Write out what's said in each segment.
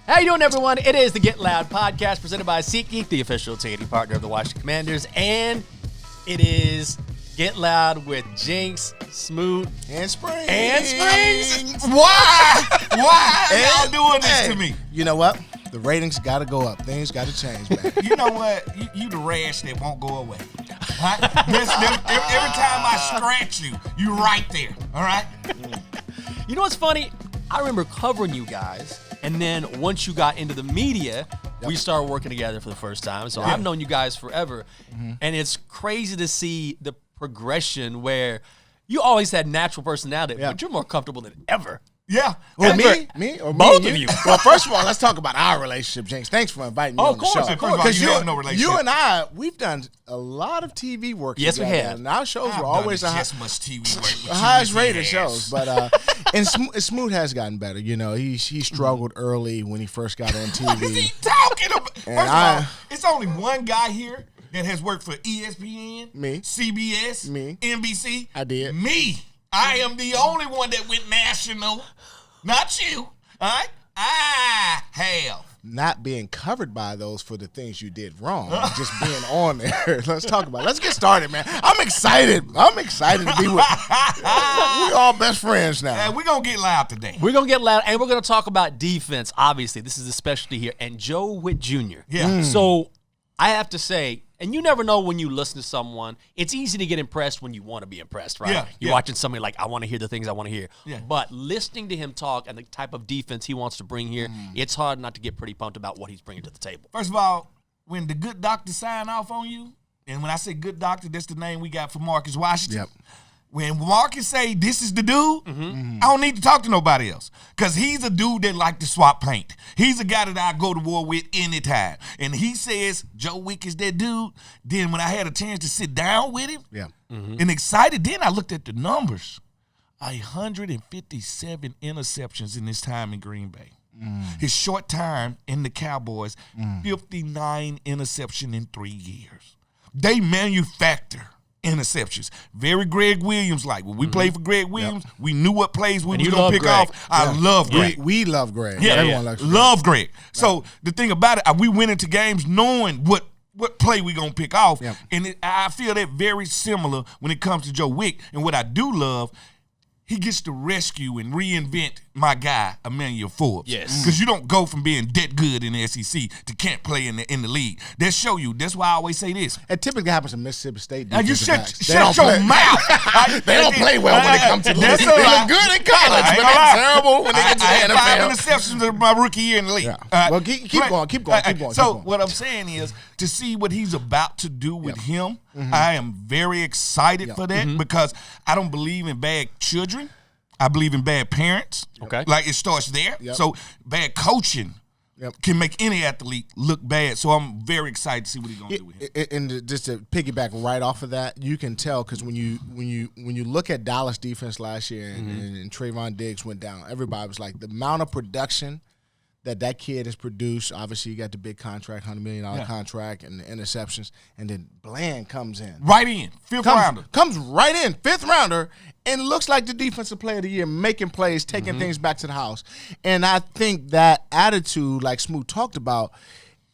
How you doing, everyone? It is the Get Loud podcast presented by SeatGeek, the official ticketing partner of the Washington Commanders, and it is Get Loud with Jinx, Smoot, and Springs. Why? Why are y'all doing this to me? You know what? The ratings got to go up. Things got to change, man. You know what? You the rash that won't go away. Right? Every time I scratch you, you right there. All right? You know what's funny? I remember covering you guys, and then once you got into the media, we started working together for the first time. So I've known you guys forever, and it's crazy to see the progression where you always had natural personality, but you're more comfortable than ever. Yeah. Well, me or both me of you. Well, first of all, let's talk about our relationship, Jinx. Thanks for inviting me on the show. Of course. Because you have no relationship. You and I, we've done a lot of TV work together. Yes, we have. And our shows were always the much TV work with highest rated shows. But and Smoot has gotten better. You know, he struggled early when he first got on TV. What is he talking about? And First of all, it's only one guy here that has worked for ESPN, me, CBS, me, NBC. I did. Me. I am the only one that went national. Not you. All right? I have. Not being covered by those for the things you did wrong, just being on there. Let's talk about it. Let's get started, man. I'm excited. To be with. We're all best friends now. We're going to get loud today. We're going to get loud, and we're going to talk about defense. Obviously, this is the specialty here. And Joe Whitt Jr. Yeah. So I have to say, and you never know when you listen to someone, it's easy to get impressed when you want to be impressed, right? Yeah, You're watching somebody like, I want to hear the things I want to hear. Yeah. But listening to him talk and the type of defense he wants to bring here, it's hard not to get pretty pumped about what he's bringing to the table. First of all, when the good doctor sign off on you, and when I say good doctor, that's the name we got for Marcus Washington. Yep. When Marcus say this is the dude, I don't need to talk to nobody else. Because he's a dude that like to swap paint. He's a guy that I go to war with anytime. And he says Joe Wick is that dude. Then when I had a chance to sit down with him and excited, then I looked at the numbers. 157 interceptions in his time in Green Bay. His short time in the Cowboys, 59 interception in 3 years. They manufacture interceptions. Very Greg Williams-like. When we played for Greg Williams, we knew what plays we were going to pick off. I love Greg. We love Greg. Yeah, everyone loves Greg. Love Greg. So the thing about it, we went into games knowing what play we going to pick off. Yep. And I feel that very similar when it comes to Joe Wick. And what I do love, he gets to rescue and reinvent my guy, Emmanuel Forbes. Yes. Because you don't go from being that good in the SEC to can't play in the league. That show you. That's why I always say this. It typically happens in Mississippi State. Now you shut your mouth. They don't play well when it comes to the league. They look good in college, but they're terrible when they get to the NFL. I had 5 interceptions in my rookie year in the league. Yeah. Well, keep going. So what I'm saying is, to see what he's about to do with him, I am very excited for that because I don't believe in bad children. I believe in bad parents. Okay. Like, it starts there. Yep. So bad coaching can make any athlete look bad. So I'm very excited to see what he's going to do with him. And just to piggyback right off of that, you can tell because when you look at Dallas defense last year and Trayvon Diggs went down, everybody was like, the amount of production that kid has produced. Obviously, you got the big contract, $100 million contract, and the interceptions, and then Bland comes in. Right in, fifth rounder. Comes right in, fifth rounder, and looks like the defensive player of the year, making plays, taking things back to the house. And I think that attitude, like Smoot talked about,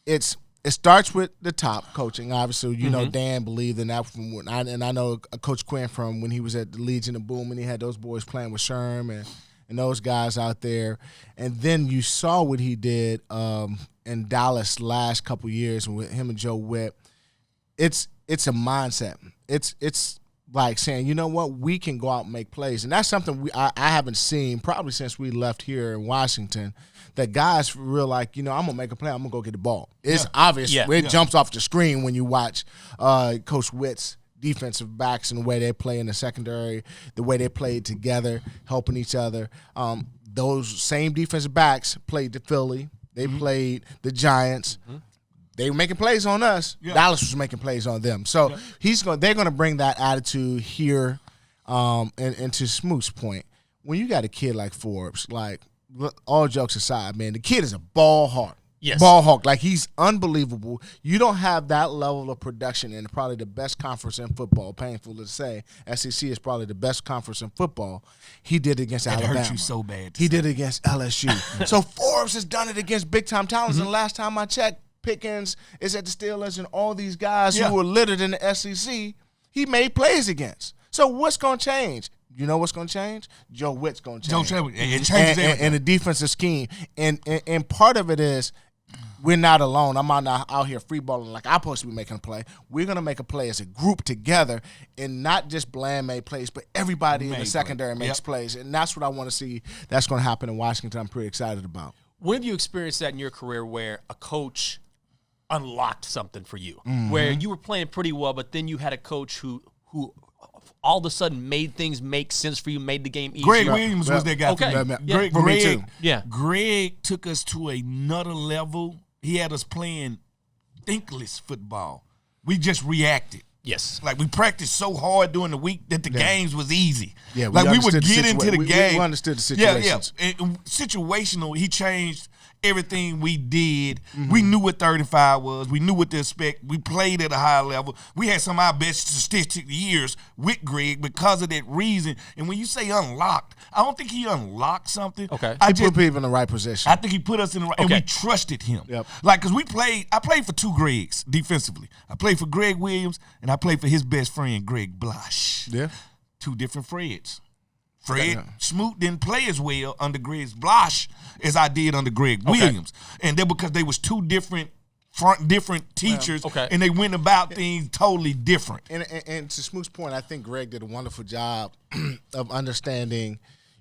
it starts with the top coaching. Obviously, you know, Dan believed in that. And I know Coach Quinn from when he was at the Legion of Boom, and he had those boys playing with Sherm and those guys out there. And then you saw what he did in Dallas last couple years with him and Joe Witt. It's a mindset. It's like saying, you know what, we can go out and make plays. And that's something I haven't seen probably since we left here in Washington, that guys feel like, you know, I'm going to make a play, I'm going to go get the ball. It's obvious. Yeah. It jumps off the screen when you watch Coach Witt's defensive backs and the way they play in the secondary, the way they played together, helping each other. Those same defensive backs played the Philly. They played the Giants. They were making plays on us. Yeah. Dallas was making plays on them. So they're going to bring that attitude here. And to Smoot's point, when you got a kid like Forbes, like, all jokes aside, man, the kid is a ball hawk. ball hawk. Like, he's unbelievable. You don't have that level of production in probably the best conference in football. Painful to say, SEC is probably the best conference in football. He did it against Alabama. It hurt you so bad. He did it against LSU. So Forbes has done it against big-time talents. And last time I checked, Pickens is at the Steelers, and all these guys who were littered in the SEC, he made plays against. So what's going to change? You know what's going to change? Joe Witt's going to change. It changes everything. And the defensive scheme. And part of it is we're not alone. I'm not out here freeballing like I'm supposed to be making a play. We're going to make a play as a group together, and not just Bland made plays, but everybody in the secondary makes plays. And that's what I want to see that's going to happen in Washington. I'm pretty excited about. When have you experienced that in your career where a coach unlocked something for you, where you were playing pretty well, but then you had a coach who all of a sudden made things make sense for you, made the game easier? Greg Williams was that guy okay. for me. Yeah. Greg, For me too. Yeah. Greg took us to another level. He had us playing thinkless football. We just reacted. Yes. Like, we practiced so hard during the week that the games was easy. Yeah, like, we would get into the game. We understood the situations. Yeah. And situational, he changed everything we did. We knew what 35 was. We knew what to expect. We played at a high level. We had some of our best statistic years with Greg because of that reason. And when you say unlocked, I don't think he unlocked something. Okay. He put people in the right position. I think he put us in the right, and we trusted him. Yep. Like, because I played for two Gregs defensively. I played for Greg Williams, and I played for his best friend, Greg Blush. Yeah. Two different Freds. Fred Smoot didn't play as well under Greg Blush as I did under Greg Williams. And then because they was two different teachers, and they went about things totally different. And to Smoot's point, I think Greg did a wonderful job of understanding,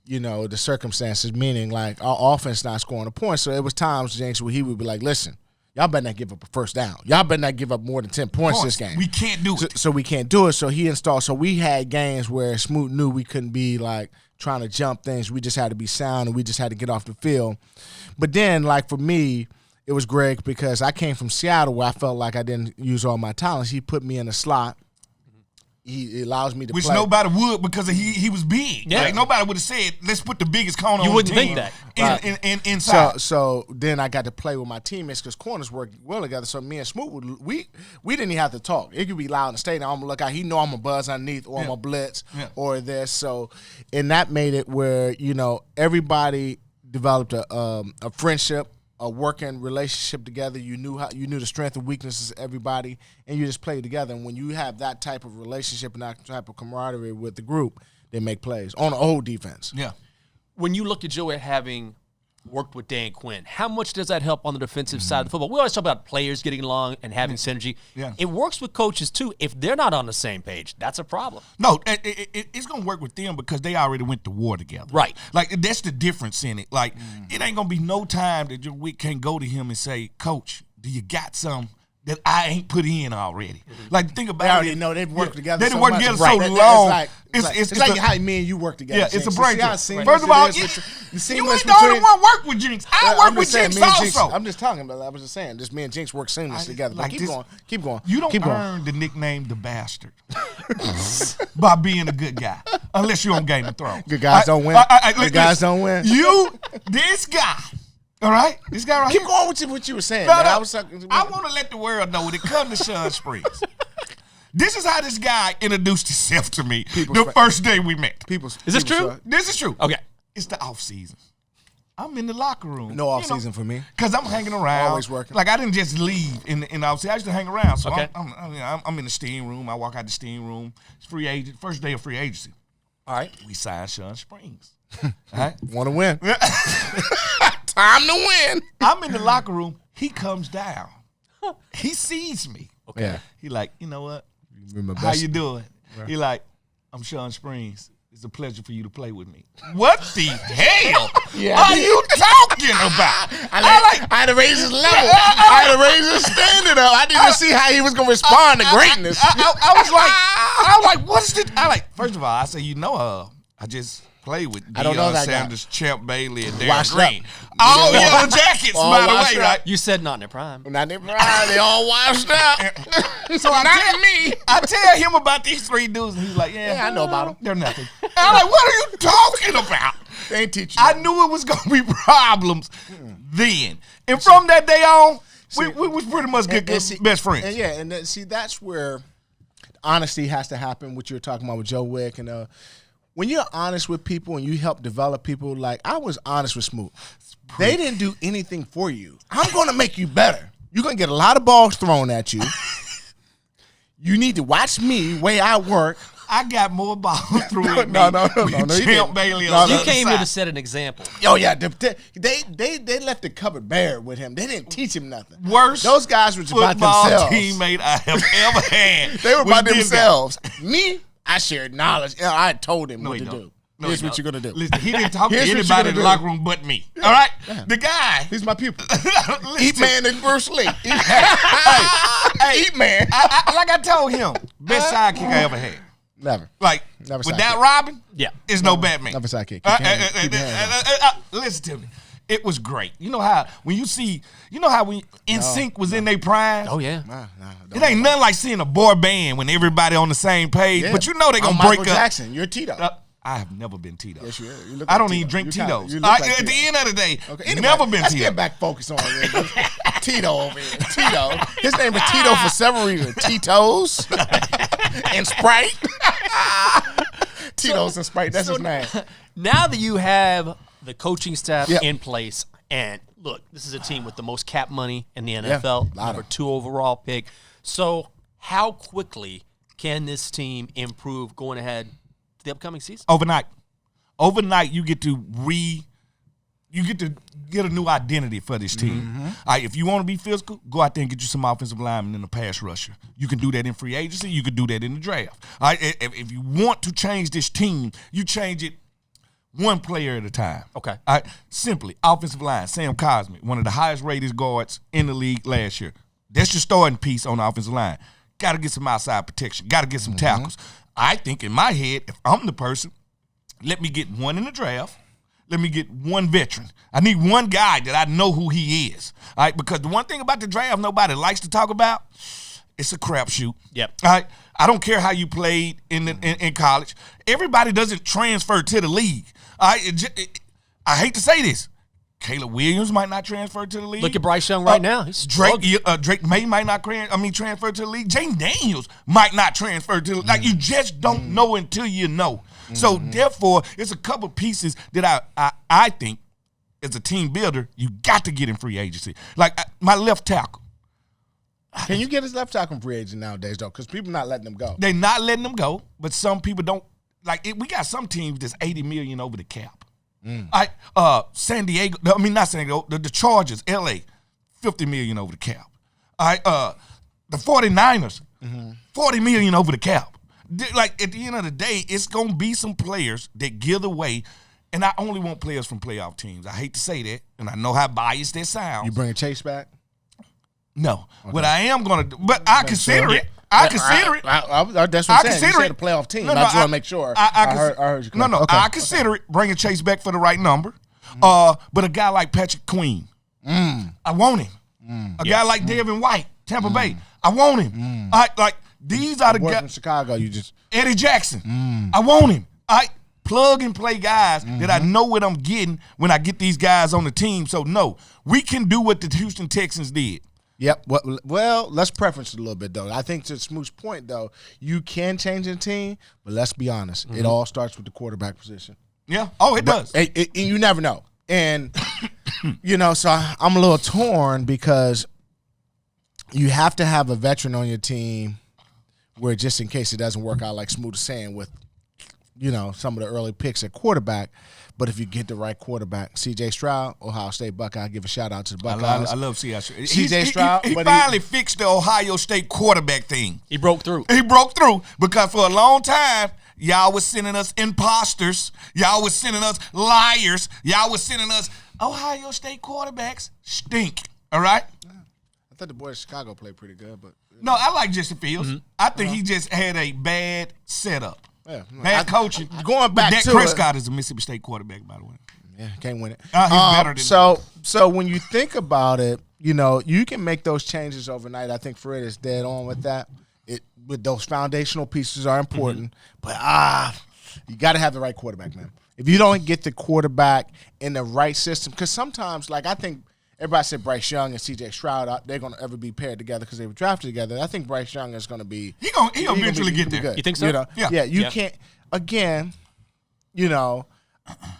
the circumstances, meaning like our offense not scoring a point. So it was times, Jinx, where he would be like, listen, y'all better not give up a first down. Y'all better not give up more than 10 points this game. We can't do it. So we can't do it. So he installed. So we had games where Smoot knew we couldn't be like trying to jump things. We just had to be sound, and we just had to get off the field. But then, like, for me, it was Greg because I came from Seattle where I felt like I didn't use all my talents. He put me in a slot. He allows me to Which play. nobody would because he was big. Yeah. Like, nobody would have said, let's put the biggest corner You on wouldn't the team think that. inside. So then I got to play with my teammates because corners work well together. So me and Smoot, we didn't even have to talk. It could be loud in the stadium. I'm going to look out. He know I'm going to buzz underneath or I'm going to blitz or this. So, and that made it where, everybody developed a friendship, a working relationship together. You knew the strength and weaknesses of everybody, and you just played together. And when you have that type of relationship and that type of camaraderie with the group, they make plays on the whole defense. Yeah. When you look at Joe at having worked with Dan Quinn, how much does that help on the defensive side of the football? We always talk about players getting along and having synergy. Yeah. It works with coaches, too. If they're not on the same page, that's a problem. No, it's going to work with them because they already went to war together. Right. Like, that's the difference in it. Like, it ain't going to be no time that we can go to him and say, Coach, do you got some that I ain't put in already? Like, think about it. They already know they've worked together. They've so worked much. together Right. so long. It's like how me and you work together. Yeah, it's a Jinx. break. See how seamless First of all, it is you seamless ain't the only between- one work with Jinx. I work I'm with just saying, Jinx me and Jinx- also. I'm just talking about that. I was just saying, just me and Jinx work seamless together. But like keep this- going. Keep going. You don't keep going. earn the nickname the bastard by being a good guy, unless you're on Game of Thrones. Good guys don't win. Good guys don't win. This guy, all right? This guy right Keep here. going with what you were saying. No, man. no. I I want to let the world know when it comes to Shawn Springs. This is how this guy introduced himself to me the first day we met. Is this true? This is true. Okay. It's the off season. I'm in the locker room. No off season for me. Cause I'm hanging around. Always working. Like, I didn't just leave in the off season. I used to hang around. So Okay. I'm in the steam room. I walk out the steam room. It's free agent. First day of free agency. All right. We signed Shawn Springs. All right. Want to win. Time to win. I'm in the locker room. He comes down. He sees me. Okay. Yeah. He like, you know what? Remember How you doing? He like, I'm Shawn Springs. It's a pleasure for you to play with me. What the hell are you talking about? I had to raise his level. I had to raise his standard up. I didn't see how he was going to respond to greatness. I was like, what's this? First of all, I say, I just play with I don't know Deion that guy. Sanders, Champ Bailey, and Darren Washed Green. up. All yellow jackets, All by the washed way, up. right? You said not in their prime. Not they all washed up. So I tell him about these three dudes, and he's like, yeah, I know about them. They're nothing. I'm like, what are you talking about? They ain't teach you. I knew it was going to be problems. then. And from that day on, we was pretty much good best friends. And that's where honesty has to happen, what you're talking about with Joe Wick. And when you're honest with people and you help develop people, like I was honest with Smoot. They didn't do anything for you. I'm going to make you better. You're going to get a lot of balls thrown at you. You need to watch me, way I work. I got more balls through No. Champ Bailey on You the came other here to side. set an example. Oh yeah, they left the cupboard bare with him. They didn't teach him nothing. Worst Those guys were about football themselves. teammate I have ever had. They were was about this guy. themselves. Me, I shared knowledge. I told him No, what he to don't. do. No, Here's he what you're gonna do. Listen, he didn't talk to Here's what you're anybody gonna in the do. locker room but me. All right? The guy. He's my pupil. Listen, Eat Man and Bruce Lee. hey, Eat Man. like I told him, best sidekick I ever had. Never. Like, Never without sidekick. Robin, Yeah. it's no Batman. Never sidekick. Keep your hands up. Listen to me. It was great. You know how when NSYNC was in their prime? Oh yeah. It ain't nothing like seeing a boy band when everybody on the same page. Yeah. But you know they I'm gonna break Michael up. Jackson. You're Tito. I have never been Tito. Yes, you are. You look I like don't Tito. even drink You kinda- Tito's. you look like At Tito. the end of the day, Okay. Anyway, never been let's Tito. get back focused on it. Tito over here. Tito. His name is Tito for several reasons. Tito's and Sprite. Tito's and Sprite. That's his name. Now that you have the coaching staff Yep. in place, and look, this is a team with the most cap money in the NFL, lot of number 2 overall pick. So how quickly can this team improve going ahead to the upcoming season? Overnight, you get to get a new identity for this team. Mm-hmm. All right, if you want to be physical, go out there and get you some offensive linemen and a pass rusher. You can do that in free agency. You can do that in the draft. All right, if you want to change this team, you change it one player at a time. Okay. All right, simply, offensive line, Sam Cosmi, one of the highest rated guards in the league last year. That's your starting piece on the offensive line. Got to get some outside protection. Got to get some tackles. I think in my head, if I'm the person, let me get one in the draft. Let me get one veteran. I need one guy that I know who he is. All right, because the one thing about the draft nobody likes to talk about, it's a crapshoot. Yep. All right. I don't care how you played in college. Everybody doesn't transfer to the league. All right. I hate to say this. Caleb Williams might not transfer to the league. Look at Bryce Young right now. He's Drake May might not transfer to the league. Jaden Daniels might not transfer to the league. Like, you just don't know until you know. So, therefore, it's a couple pieces that I think, as a team builder, you got to get in free agency. Like, my left tackle. Can you get his left tackle from free agent nowadays, though? Because people not letting them go. They're not letting them go, but some people don't. Like, we got some teams that's $80 million over the cap. San Diego, not San Diego, the Chargers, LA, $50 million over the cap. All right, the 49ers, $40 million over the cap. Like, at the end of the day, it's going to be some players that give away, and I only want players from playoff teams. I hate to say that, and I know how biased that sounds. You bringing Chase back? No. Okay. What I am going to do, but I consider it. I consider it. That's what I'm saying. You said a playoff team. I just want to make sure. I heard you. No. Okay. I consider it bringing Chase back for the right number. But a guy like Patrick Queen, I want him. A guy like Devin White, Tampa Bay, I want him. These are the guys from Chicago. You just Eddie Jackson, I want him. Plug and play guys that I know what I'm getting when I get these guys on the team. So no, we can do what the Houston Texans did. Yep. Well, let's preference it a little bit, though. I think to Smoot's point, though, you can change a team, but let's be honest. It all starts with the quarterback position. Yeah. Oh, it does. And you never know. And, so I'm a little torn because you have to have a veteran on your team where just in case it doesn't work out, like Smoot is saying, with, some of the early picks at quarterback. But if you get the right quarterback, C.J. Stroud, Ohio State Buckeye, give a shout-out to the Buckeyes. I love C.J. Stroud. C.J. Stroud. He finally fixed the Ohio State quarterback thing. He broke through. Because for a long time, y'all was sending us imposters. Y'all was sending us liars. Y'all was sending us Ohio State quarterbacks stink. All right? I thought the boys in Chicago played pretty good. But No, I like Justin Fields. I think he just had a bad setup. Yeah, bad coaching. Going back Dak to Prescott is a Mississippi State quarterback, by the way. Yeah, can't win it. He's better than So when you think about it, you can make those changes overnight. I think Fred is dead on with that. With those foundational pieces are important, but you got to have the right quarterback, man. If you don't get the quarterback in the right system, because sometimes, like I think everybody said Bryce Young and C.J. Stroud, they're going to ever be paired together because they were drafted together. I think Bryce Young is going to be. He gonna eventually get there. Good, you think so? You know? Yeah. You can't. Again, you know,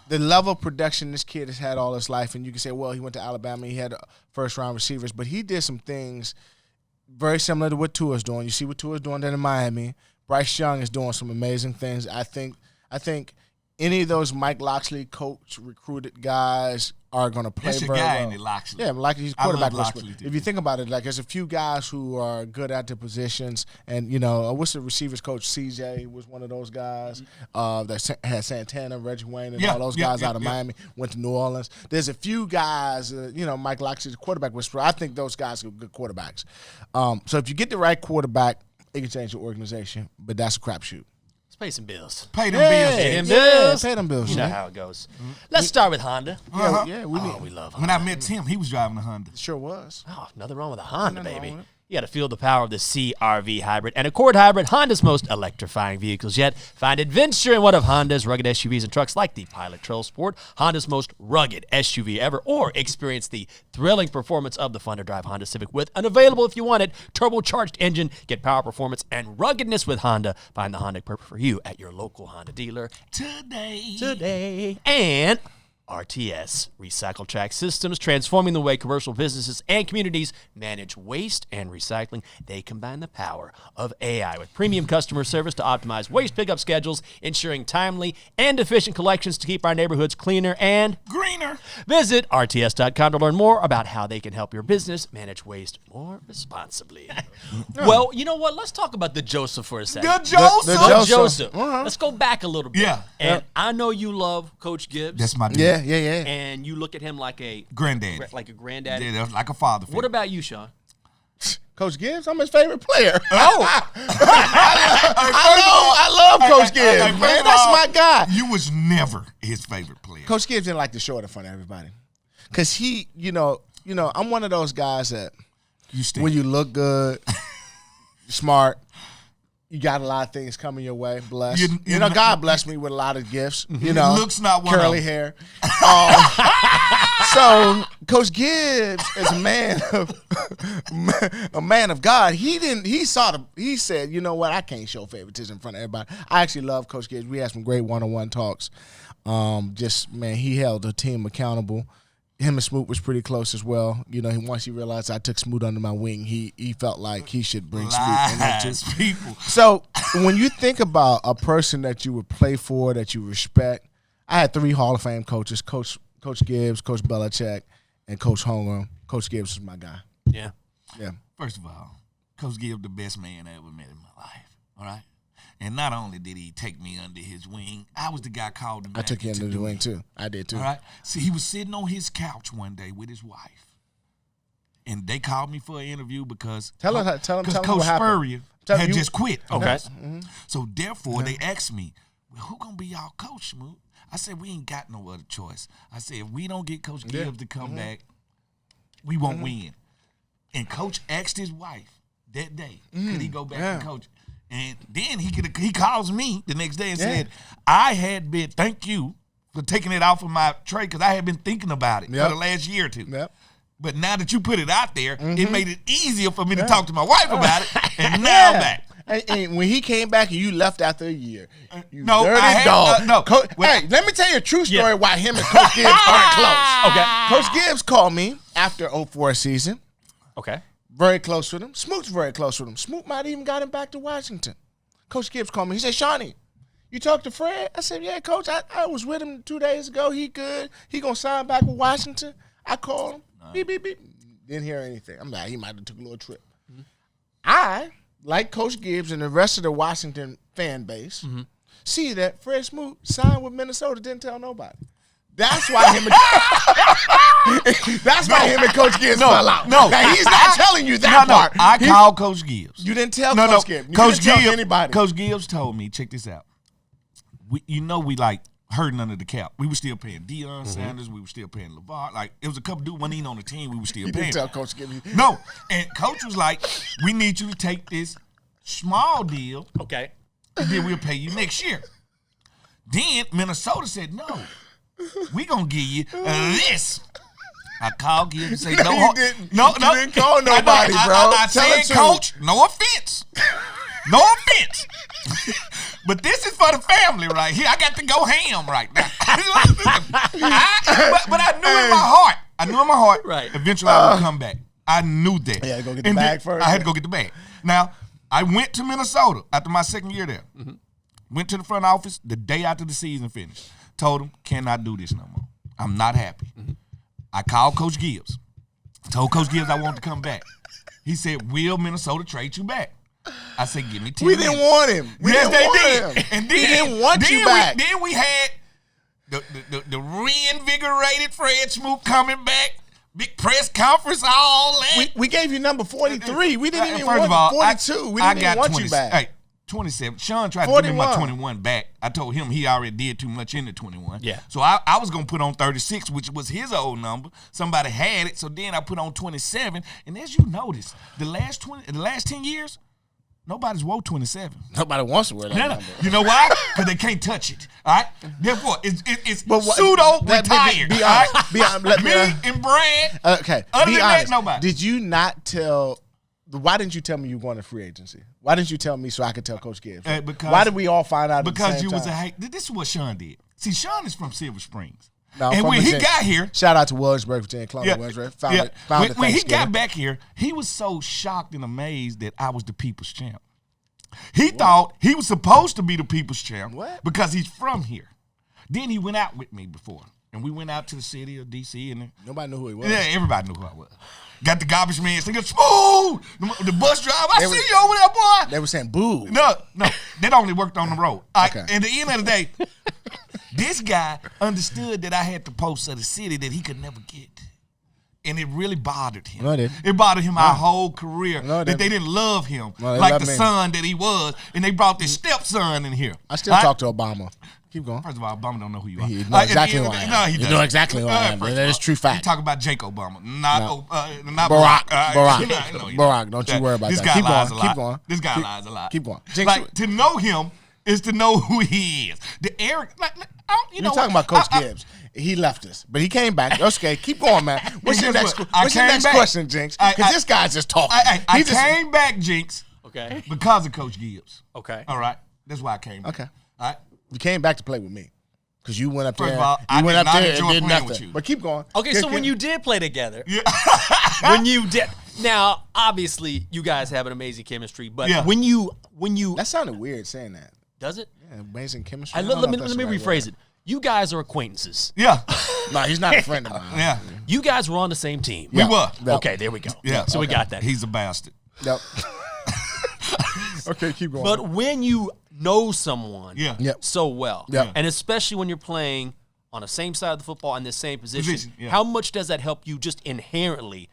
the level of production this kid has had all his life, and you can say, well, he went to Alabama, he had first-round receivers, but he did some things very similar to what Tua's doing. You see what Tua's doing down in Miami. Bryce Young is doing some amazing things. I think any of those Mike Locksley coach recruited guys are going to play That's your very guy, well. ain't it, Locksley? Yeah, Locksley, he's quarterback. Locksley, too. If you think about it, like there's a few guys who are good at their positions, and you know, what's the receivers coach? CJ was one of those guys that had Santana, Reggie Wayne, and all those guys out of Miami. Went to New Orleans. There's a few guys, you know, Mike Locksley's quarterback whisperer. I think those guys are good quarterbacks. So if you get the right quarterback, it can change your organization, but that's a crapshoot. Let's pay some bills. Pay them bills. Pay them Yeah, bills. pay them bills. You know how it goes. Let's start with Honda. Yeah, we We love Honda. When I met Tim, he was driving a Honda. sure was. Oh, nothing wrong with a Honda, Nothing wrong baby. with it. You got to feel the power of the CR-V hybrid and Accord hybrid, Honda's most electrifying vehicles yet. Find adventure in one of Honda's rugged SUVs and trucks like the Pilot Trail Sport, Honda's most rugged SUV ever, or experience the thrilling performance of the fun-to-drive Honda Civic with an available, if you want it, turbocharged engine. Get power, performance, and ruggedness with Honda. Find the Honda perfect for you at your local Honda dealer today. And RTS, Recycle Track Systems, transforming the way commercial businesses and communities manage waste and recycling. They combine the power of AI with premium customer service to optimize waste pickup schedules, ensuring timely and efficient collections to keep our neighborhoods cleaner and greener. Visit RTS.com to learn more about how they can help your business manage waste more responsibly. Well, you know what? Let's talk about the Joseph for a second. The Joseph. The Joseph. Uh-huh. Let's go back a little bit. Yeah. And I know you love Coach Gibbs. That's my dude. Yeah. And you look at him like a Granddaddy. like a granddaddy. Yeah, that's like a father figure. What about you, Shawn? Coach Gibbs, I'm his favorite player. Oh, I love Coach Gibbs, Hey, man. first of That's all, my guy. You was never his favorite player. Coach Gibbs didn't like to show it in front of everybody. Because he, you know, I'm one of those guys that You stink. when you look good, smart, you got a lot of things coming your way. Blessed. You know, God blessed me with a lot of gifts. You know, Looks not one curly of them. hair. So Coach Gibbs is a man of God. He said, you know what, I can't show favoritism in front of everybody. I actually love Coach Gibbs. We had some great one-on-one talks. He held the team accountable. Him and Smoot was pretty close as well. You know, once he realized I took Smoot under my wing, he felt like he should bring Smoot in there too. Lies, people. So when you think about a person that you would play for, that you respect, I had 3 Hall of Fame coaches: Coach Gibbs, Coach Belichick, and Coach Holmgren. Coach Gibbs is my guy. yeah. Yeah. First of all, Coach Gibbs the best man I ever met in my life. All right. And not only did he take me under his wing, I was the guy called him. I took you under the wing too. I did too. All right. See, he was sitting on his couch one day with his wife, and they called me for an interview because Tell him Coach what happened. Spurrier had just quit. Okay. So therefore, they asked me, "Well, who gonna be y'all coach, Smoot?" I said, "We ain't got no other choice." I said, "If we don't get Coach Gibbs to come back, we won't win." And Coach asked his wife that day, could he go back and coach? And then he calls me the next day and said, thank you for taking it off of my tray because I had been thinking about it for the last year or two. Yep. But now that you put it out there, it made it easier for me to talk to my wife about it. And now I'm back. And when he came back and you left after a year, you No, dirty I had- dog. no. Hey, let me tell you a true story why him and Coach Gibbs aren't close. Okay. Coach Gibbs called me after 04 season. Okay. Very close with him. Smoot's very close with him. Smoot might even got him back to Washington. Coach Gibbs called me. He said, Shawnee, you talked to Fred? I said, yeah, Coach. I was with him 2 days ago. He good. He going to sign back with Washington. I called him. Beep, beep, beep. Didn't hear anything. I'm like, he might have took a little trip. I, like Coach Gibbs and the rest of the Washington fan base, see that Fred Smoot signed with Minnesota, didn't tell nobody. That's why him and Coach Gibbs fell out. No. Now, he's not telling you that part. I called Coach Gibbs. You didn't tell Coach Gibbs. You Coach didn't tell Gibbs, anybody. Coach Gibbs told me, check this out. We like hurting under the cap. We were still paying Deion Sanders. We were still paying LeVar. Like, it was a couple dudes wasn't even on the team. We were still You paying. didn't tell Coach Gibbs. No. And Coach was like, we need you to take this small deal, Okay. and then we'll pay you next year. Then Minnesota said, no, we going to give you this. I called Gibbs and say, You no, didn't. no, You no. didn't call nobody, bro. I Tell said, the truth. Coach, no offense. No offense. But this is for the family right here. I got to go ham right now. But I knew in my heart, Right. eventually I would come back. I knew that. Yeah, go get the bag first. I had to go get the bag. Now, I went to Minnesota after my second year there. Mm-hmm. Went to the front office the day after the season finished. Told him, cannot do this no more. I'm not happy. Mm-hmm. I called Coach Gibbs. Told Coach Gibbs I wanted to come back. He said, will Minnesota trade you back? I said, give me 10 We minutes. didn't want him. Yes, they did. And then, we didn't want you back. Then we had the reinvigorated Fred Smoot coming back. Big press conference, all that. We gave you number 43. We didn't even First want of all, 42. We didn't even want 20, you back. Hey, 27. Shawn tried to give me my 41. 21 back. I told him he already did too much in the 21. Yeah. So I was going to put on 36, which was his old number. Somebody had it, so then I put on 27. And as you notice, the last 10 years, nobody's wore 27. Nobody wants to wear that number. You know why? Because they can't touch it. All right? Therefore, it's But pseudo-retired. Be honest. Be honest. Let Me and Brad, okay. other Be than honest. that, nobody. Did you not tell? Why didn't you tell me you were going to free agency? Why didn't you tell me so I could tell Coach Gibbs? Because- why did we all find out? At the Because same you was time? this is what Shawn did. See, Shawn is from Silver Springs. No, and from when he Virginia. got here, Shout out to Williamsburg, Virginia, Columbia, Williamsburg. Founded when he got Thanksgiving. back here, he was so shocked and amazed that I was the people's champ. He thought he was supposed to be the people's champ because he's from here. Then he went out with me before, and we went out to the city of D.C. and Nobody knew who he was. yeah, everybody knew who I was. Got the garbage man singing smooth. The bus driver, I see you over there, boy. They were saying boo. No, that only worked on the road. Okay. At the end of the day, this guy understood that I had the pulse of the city that he could never get. And it really bothered him. No, it didn't. It bothered him our whole career. No, it that they didn't. didn't love him No, they like loved the me. son that he was. And they brought their stepson in here. I still All right? talk to Obama. Keep going. First of all, Obama don't know who you are. He knows exactly who I am. No, he You doesn't. know exactly who I am. First That of is all, true fact. You talk about Jake Obama, not Barack. Barack. No, you Barack, don't you worry about this that. Guy Keep lies going, a lot. keep going. This guy lies a lot. Keep going. Like, to know him is to know who he is. The arrogant, You're talking about Coach Gibbs. He left us, but he came back. Okay, keep going, man. What's your next question, Jinx? Because this guy's just talking. I came back, Jinx, Okay. because of Coach Gibbs. Okay. All right? That's why I came back. Okay. All right? You came back to play with me. Because you went up there. First of all, I you went did up not there enjoy and did playing with nothing. you. But keep going. Okay, so when you did play together, Yeah. when you did, now obviously you guys have an amazing chemistry, but Yeah. when you That sounded weird saying that. does it? Yeah, amazing chemistry. Let me rephrase it. You guys are acquaintances. Yeah. No, he's not a friend of mine. Yeah. You guys were on the same team. We were. Yep. Okay, there we go. Yeah. So we got that. He's a bastard. Yep. Okay, keep going. But when you know someone Yeah. Yep. so well, Yeah. and especially when you're playing on the same side of the football in the same position, yeah. how much does that help you just inherently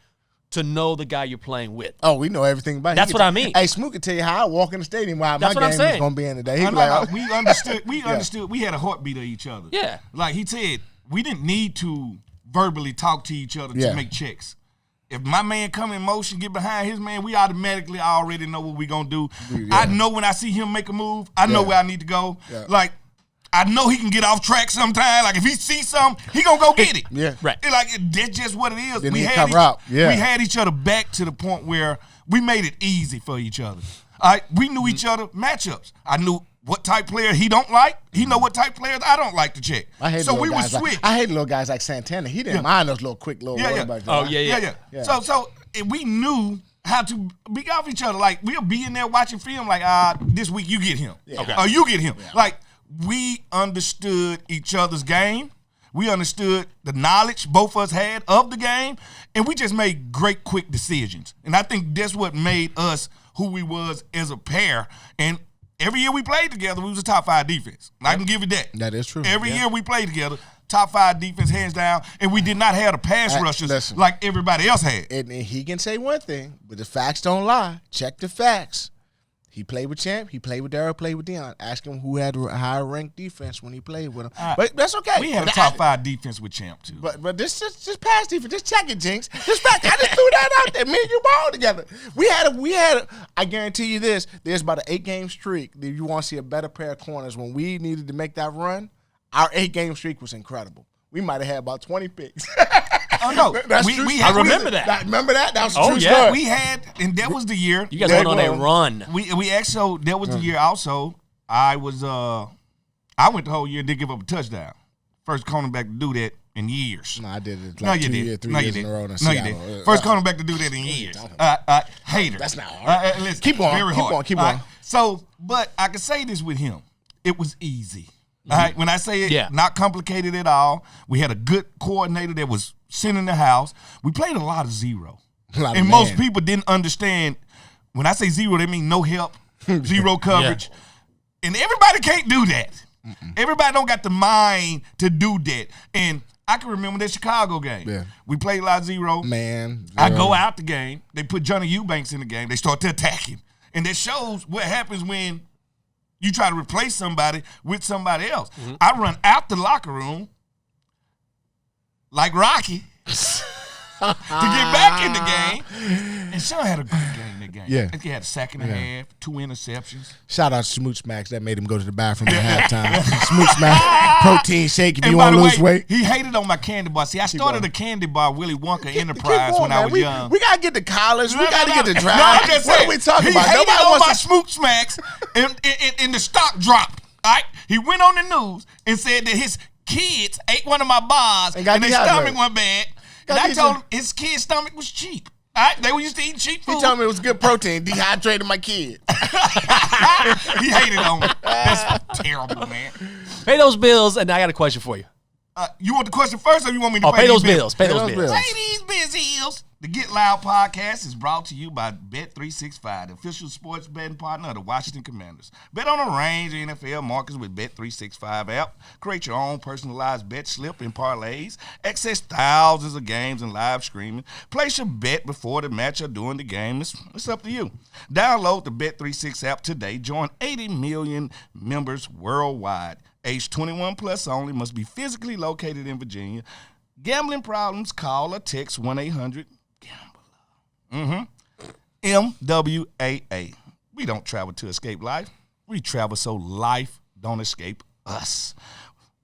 to know the guy you're playing with? Oh, we know everything about him. That's what I mean. Hey, Smoot can tell you how I walk in the stadium while That's my what I'm game is saying. going to be in today. He No, be no, like, no. oh. We understood. We understood. We had a heartbeat of each other. Yeah. Like he said, we didn't need to verbally talk to each other Yeah. to make checks. If my man come in motion, get behind his man, we automatically already know what we gonna do. Yeah. I know when I see him make a move, I know Yeah. where I need to go. Yeah. Like, I know he can get off track sometime. Like if he sees something, he gonna go get it. Yeah. Right. That's just what it is. Then he cover up. Yeah. We had each other back to the point where we made it easy for each other. All right, we knew each other matchups. I knew what type player he don't like. He know what type players I don't like to check. I hate so little we would guys switch. Like, I hate little guys like Santana. He didn't Yeah. mind those little quick little Yeah, yeah. quarterbacks. Oh, yeah. Yeah. So we knew how to be off each other. Like we'll be in there watching film. Like this week you get him. Yeah. Okay. Or you get him. Yeah. Like we understood each other's game. We understood the knowledge both of us had of the game, and we just made great, quick decisions. And I think that's what made us who we was as a pair. And every year we played together, we was a top 5 defense. And I can give you that. That is true. Every year we played together, top 5 defense, hands down, and we did not have the pass rushers listen. like everybody else had. And he can say one thing, but the facts don't lie. Check the facts. He played with Champ. He played with Darryl. Played with Deion. Ask him who had a higher ranked defense when he played with him. But that's okay. We had a top 5 defense with Champ too. But this just pass defense. Just check it, Jinx. Just fact. I just threw that out there. Me and you ball together. We had a. I guarantee you this. There's about an 8-game streak. If you want to see a better pair of corners, when we needed to make that run, our 8-game streak was incredible. We might have had about 20 picks. Oh no, That's true. I remember that. Remember that? That was a Oh, true yeah. story. we had, and that was the year. You guys went on a run. We actually, that was the year also. I went the whole year and didn't give up a touchdown. First cornerback to do that in years. No, I did it No, like you 2 did. years, 3 No, you years in did. a row. In No, you Seattle. did. First cornerback to do that in years. Hater. That's not hard. Listen, Keep on, very keep hard. on, keep All on. right? So, but I can say this with him. It was easy. All right. When I say it, not complicated at all. We had a good coordinator that was sitting in the house. We played a lot of zero. And most people didn't understand. When I say zero, they mean no help, zero coverage. And everybody can't do that. Everybody don't got the mind to do that. And I can remember that Chicago game. Yeah. We played a lot of zero. Man. I go out the game. They put Johnny Eubanks in the game. They start to attack him. And that shows what happens when you try to replace somebody with somebody else. I run out the locker room like Rocky to get back in the game. And Shawn had a great game in that game. Yeah. I think he had a sack and a half, 2 interceptions. Shout out to Smooch Max. That made him go to the bathroom at halftime. Smooch Max, protein shake if you want to lose weight. He hated on my candy bar. See, I started a candy bar Willy Wonka Enterprise when I was young. We got to get to college. We got to get to No, drive. I'm just What saying, are we talking he about? hated Nobody on wants my to. Smooch Max and the stock dropped. All right? He went on the news and said that his kids ate one of my bars and their stomach went bad. And I told him his kid's stomach was cheap. All right? They were used to eat cheap food. He told me it was good protein. Dehydrated my kid. He hated on me. That's terrible, man. Pay those bills, and I got a question for you. You want the question first, or you want me to pay those bills? Pay those bills. Pay these bills. The Get Loud podcast is brought to you by Bet365, the official sports betting partner of the Washington Commanders. Bet on a range of NFL markets with Bet365 app. Create your own personalized bet slip and parlays. Access thousands of games and live streaming. Place your bet before the match or during the game. It's up to you. Download the Bet36 app today. Join 80 million members worldwide. Age 21 plus only. Must be physically located in Virginia. Gambling problems? Call or text 1-800-GAMBLER. MWAA. We don't travel to escape life. We travel so life don't escape us.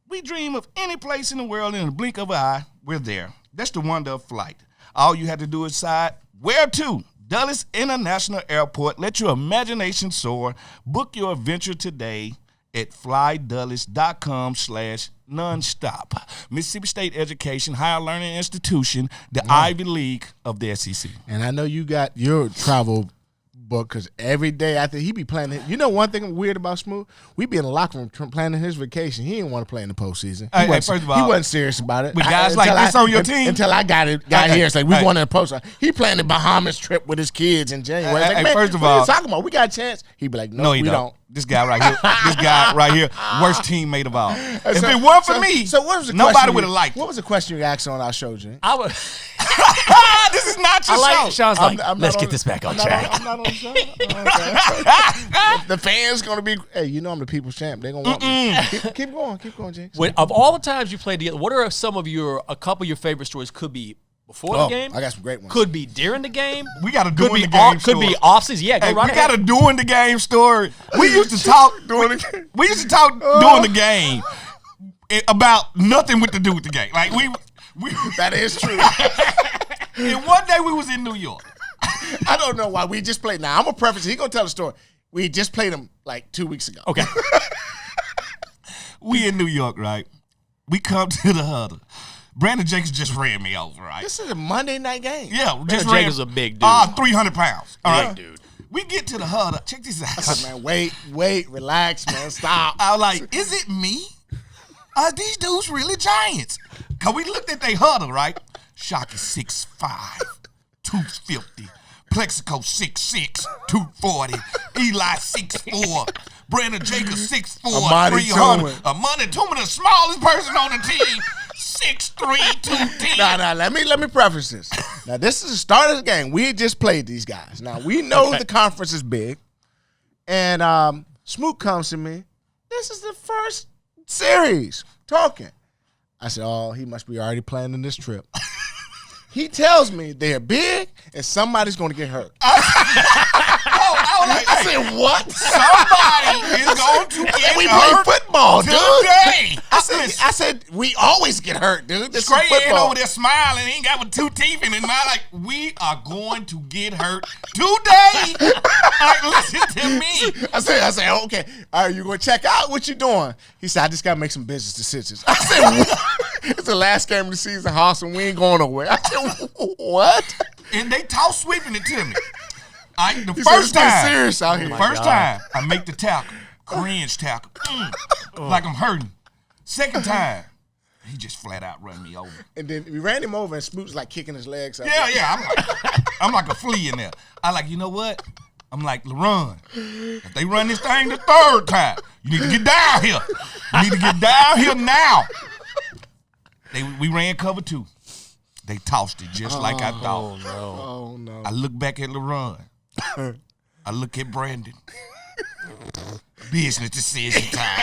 We dream of any place in the world in a blink of an eye. We're there. That's the wonder of flight. All you have to do is decide where to. Dulles International Airport. Let your imagination soar. Book your adventure today at flydulles.com/nonstop. Mississippi State Education, higher learning institution, the Ivy League of the SEC. And I know you got your travel book because every day after he be planning. You know one thing weird about Smooth? We be in the locker room planning his vacation. He didn't want to play in the postseason. Hey, first of all, he wasn't serious about it. With guys like this on your team? Until I got here. It's like we going to the post. He planned the Bahamas trip with his kids in January. Like, man, first of what all, are you talking about? We got a chance. He be like, no, we don't. This guy right here, worst teammate of all. If it weren't for me, so what was the nobody would have liked it. What was the question you asked on our show, Jim? This is not your show. Sean's like, let's get this back on track. I'm not on the show. The fans gonna be. Hey, you know I'm the people's champ. They gonna want me. Keep going, Jinx. Of all the times you played together, what are a couple of your favorite stories? Could be before the game. I got some great ones. Could be during the game. We got a during the game story. Could be off season. Yeah, we got a during the game story. We used to talk during the game. We used to talk during the game about nothing with to do with the game. Like we That is true. And one day we was in New York. I don't know why we just played. Now I'm gonna preface. He gonna tell the story. We just played him like 2 weeks ago. Okay. We in New York, right? We come to the huddle. Brandon Jacobs just ran me over, right? This is a Monday night game. Yeah, Brandon Jacobs is a big dude. 300 pounds. All right, dude. We get to the huddle. Check this out. I said, man, wait, relax, man, stop. I was like, is it me? Are these dudes really giants? Because we looked at their huddle, right? Shock is 6'5", 250. Plexico 6'6", 240. Eli 6'4". Brandon Jacobs 6'4", Amani 300. Amani Tooman, the smallest person on the team, 6'3", 210. Nah, let me preface this. Now, this is the start of the game. We had just played these guys. Now, we know the conference is big. And Smoot comes to me. This is the first series. Talking. I said, oh, he must be already planning this trip. He tells me they're big and somebody's going to get hurt. I said, what? Somebody is going to get we hurt play football, dude. today. I I said, we always get hurt, dude. This Straight is in football. over there smiling. He ain't got with 2 teeth in his mouth. Like, we are going to get hurt today. Like, listen to me. I said, okay. All right, you going to check out? What you doing? He said, I just got to make some business decisions. I said, what? It's the last game of the season, Hoss, and we ain't going nowhere. I said, what? And they toss sweeping it to me. The He first said, time. serious out here. First time, I make the tackle. Cringe tackle. Like I'm hurting. Second time, he just flat out run me over. And then we ran him over, and Smoot's like kicking his legs out. Yeah. I'm like a flea in there. I like, you know what? I'm like, LaRon, if they run this thing the third time, you need to get down here. You need to get down here now. We ran cover 2. They tossed it just like I thought. Oh, no. I look back at LaRon. I look at Brandon. Business decision time.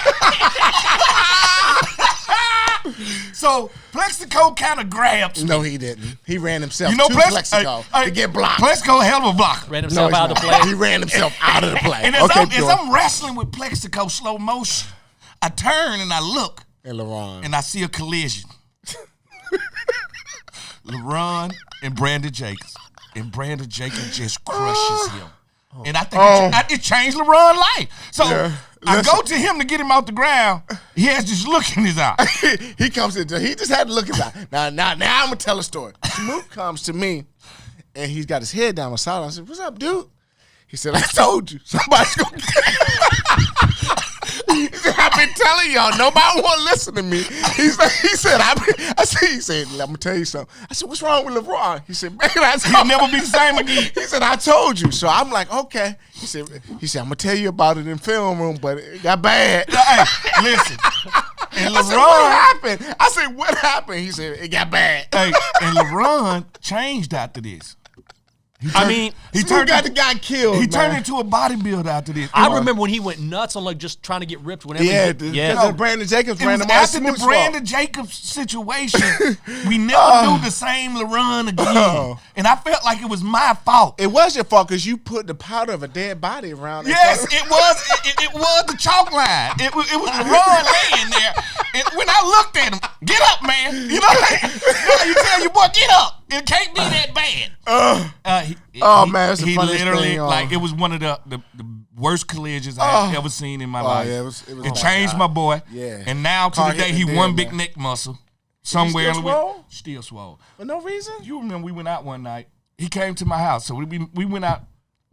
So Plexico kind of grabs me. No, he didn't. He ran himself You know, to Plexico to get blocked. Plexico a hell of a blocker. Ran No, himself he's out of the not. play. He ran himself out of the play. And as I'm wrestling with Plexico slow motion, I turn and I look And LaRon. and I see a collision. LaRon and Brandon Jacobs. And Brandon Jacobs just crushes him. And I think it changed LaRon's life. So I go to him to get him out the ground. He has this look in his eye. He comes in. He just had to look at that. Now I'm gonna tell a story. Smoot comes to me, and he's got his head down my side. I said, "What's up, dude?" He said, "I told you, somebody's gonna." He said, "I've been telling y'all, nobody want to listen to me." He said, "I'm gonna tell you something." I said, "What's wrong with LeBron?" He said, "Man, He'll never be the same again. He said, "I told you." So I'm like, "Okay." He said, "I'm gonna tell you about it in film room, but it got bad." Hey, listen. And I said, "What happened?" I said, "What happened?" He said, "It got bad." Hey, and LaRon changed after this. He got the guy killed. He turned into a bodybuilder after this. I remember when he went nuts on like just trying to get ripped whenever. Because Brandon Jacobs It ran was him out. after the Brandon Jacobs situation, we never knew the same LaRon again. And I felt like it was my fault. It was your fault because you put the powder of a dead body around. Yes, it was. It was the chalk line. It was LaRon laying there. And when I looked at him, get up, man. You know, you tell your boy, get up. It can't be that bad. Man, it's the he funniest literally thing, like it was one of the worst collisions I've ever seen in my life. Yeah, it changed my boy. Yeah. And now to the day he one big neck muscle somewhere in the swole? Still swole. For no reason? You remember we went out one night. He came to my house, so we went out.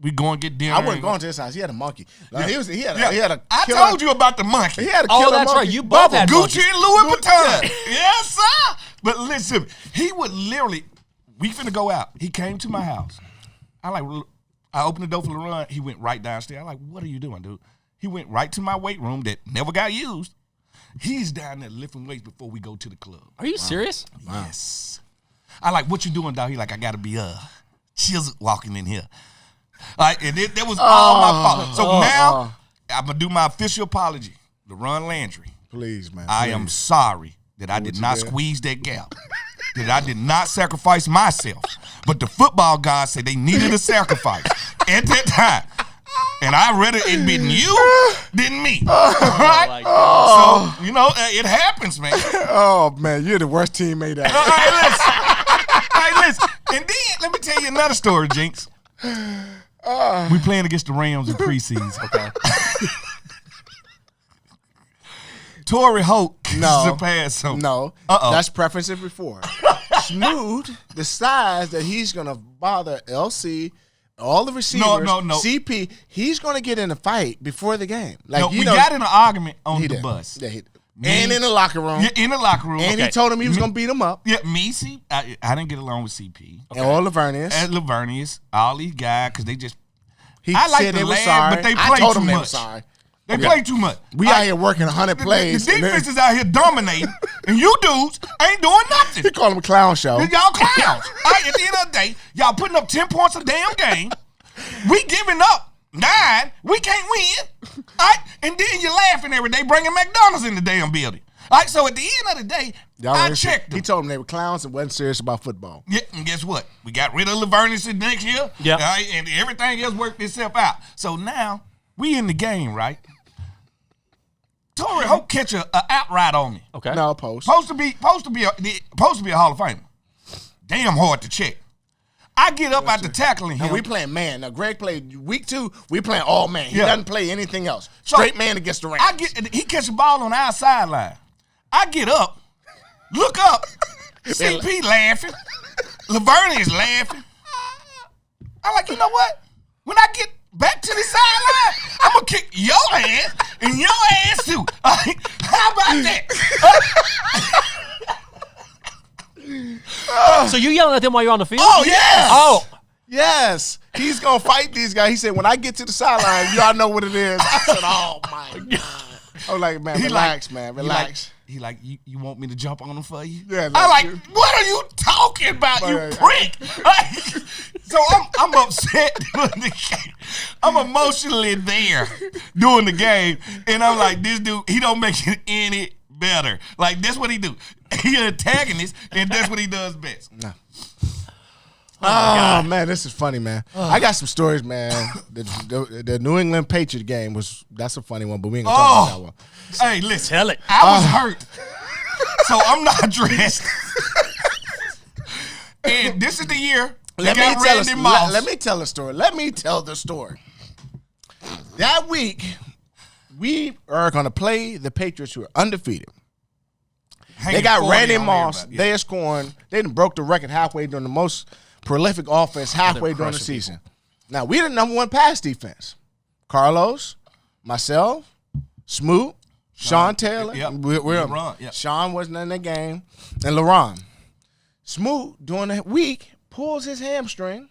We go and get dinner. I wasn't going to his house. He had a monkey. Like, he had a I killer. told you about the monkey. He had a killer Oh, that's monkey. right. You both had Gucci monkeys. and Louis Vuitton. Yes, sir. But listen, he would literally, we finna go out. He came to my house. I opened the door for LaRon. He went right downstairs. I'm like, what are you doing, dude? He went right to my weight room that never got used. He's down there lifting weights before we go to the club. Are you serious? Wow. Yes. I like, what you doing, dog? He like, I gotta be chills walking in here. And that was all my fault. So now I'm gonna do my official apology. LaRon Landry. Please, man. I am sorry that I did not squeeze that gap. That I did not sacrifice myself. But the football gods said they needed a sacrifice at that time. And I'd rather it been you than me. Right? So, it happens, man. Oh, man, you're the worst teammate ever. All right, listen. And then, let me tell you another story, Jinx. We playing against the Rams in preseason. Okay. Torrey Holt surpassed him. No. That's preference it before. Smoot decides that he's going to bother LC, all the receivers, No. CP. He's going to get in a fight before the game. Like, we got in an argument on the did. bus. Yeah, and in the locker room. Yeah, in the locker room. And he told him he was going to beat him up. Yeah, I didn't get along with CP. Okay. And all Lavernius. And Lavernius, all these guys, because they just. He I like said the they were lad, sorry. but they I play told too him they were much. sorry. They play too much. We out here working 100 plays. The defense is out here dominating, and you dudes ain't doing nothing. He called him a clown show. Y'all clowns. At the end of the day, y'all putting up 10 points a damn game. We giving up 9. We can't win. And then you're laughing every day bringing McDonald's in the damn building. So at the end of the day, I checked them. He told them they were clowns and wasn't serious about football. Yeah, and guess what? We got rid of Lavernius next year. Yeah. And everything else worked itself out. So now we in the game, right? Torrey Hope catch a outright on me. Okay. No, post. Supposed to be a Hall of Famer. Damn hard to check. I get up after tackling him. And we playing man. Now, Greg played week 2. We playing all man. He Yeah. doesn't play anything else. So, Straight man against the Rams. He catch the ball on our sideline. I get up, look up, CP laughing, Laverne is laughing. I'm like, you know what? When I get back to the sideline, I'm gonna kick your ass and your ass too. How about that? So you yelling at them while you're on the field? Oh, yes. Oh. Yes. He's going to fight these guys. He said, when I get to the sideline, y'all know what it is. I said, oh, my God. I was like, man, relax, man. Relax. He like, you want me to jump on him for you? Yeah, I'm like, like, what are you talking about, you Right. prick? So I'm upset during the game. I'm emotionally there during the game, and I'm like, this dude, he don't make it any better. Like, that's what he do. He an antagonist, and that's what he does best. No. Oh, man, this is funny, man. I got some stories, man. The New England Patriot game that's a funny one, but we ain't gonna talk about that one. Hey, listen. Tell it. I was hurt, so I'm not dressed. And this is the year. Let me tell a story. Let me tell the story. That week, we are going to play the Patriots, who are undefeated. They got Randy Moss. They are scoring. They done broke the record halfway during the most prolific offense halfway during the season. Now, we the number 1 pass defense. Carlos, myself, Smoot, Shawn Taylor. Yep. We're Yep. Shawn wasn't in the game. And LaRon. Smoot, during the week, pulls his hamstring,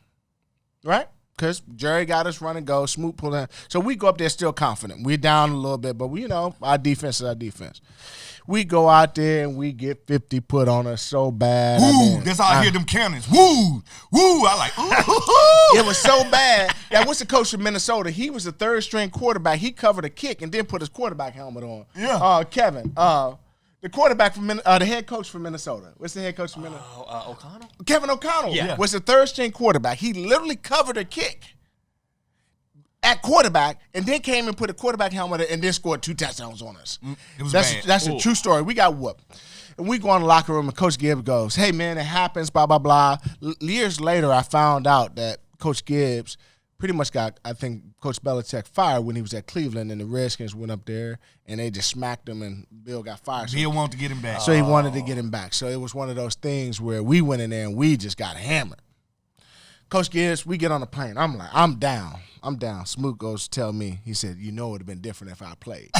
right? Because Jerry got us run and go. Smoot pulled in. So we go up there still confident. We're down a little bit, but our defense is our defense. We go out there and we get 50 put on us so bad. Woo! That's how I hear them cannons. Woo! Woo! I like, ooh. It was so bad that what's the coach from Minnesota? He was the 3rd string quarterback. He covered a kick and then put his quarterback helmet on. Yeah. Kevin. The quarterback from the head coach from Minnesota. What's the head coach from Minnesota? O'Connell? Kevin O'Connell Yeah. was the 3rd string quarterback. He literally covered a kick at quarterback and then came and put a quarterback helmet and then scored 2 touchdowns on us. It was That's bad. that's a true story. We got whooped. And we go in the locker room and Coach Gibbs goes, hey, man, it happens, blah, blah, blah. Years later, I found out that Coach Gibbs pretty much got, I think, Coach Belichick fired when he was at Cleveland, and the Redskins went up there and they just smacked him and Bill got fired. Bill wanted to get him back. So he wanted to get him back. So it was one of those things where we went in there and we just got hammered. Coach Gibbs, we get on the plane. I'm like, I'm down. Smoot goes to tell me, he said, you know it would have been different if I played.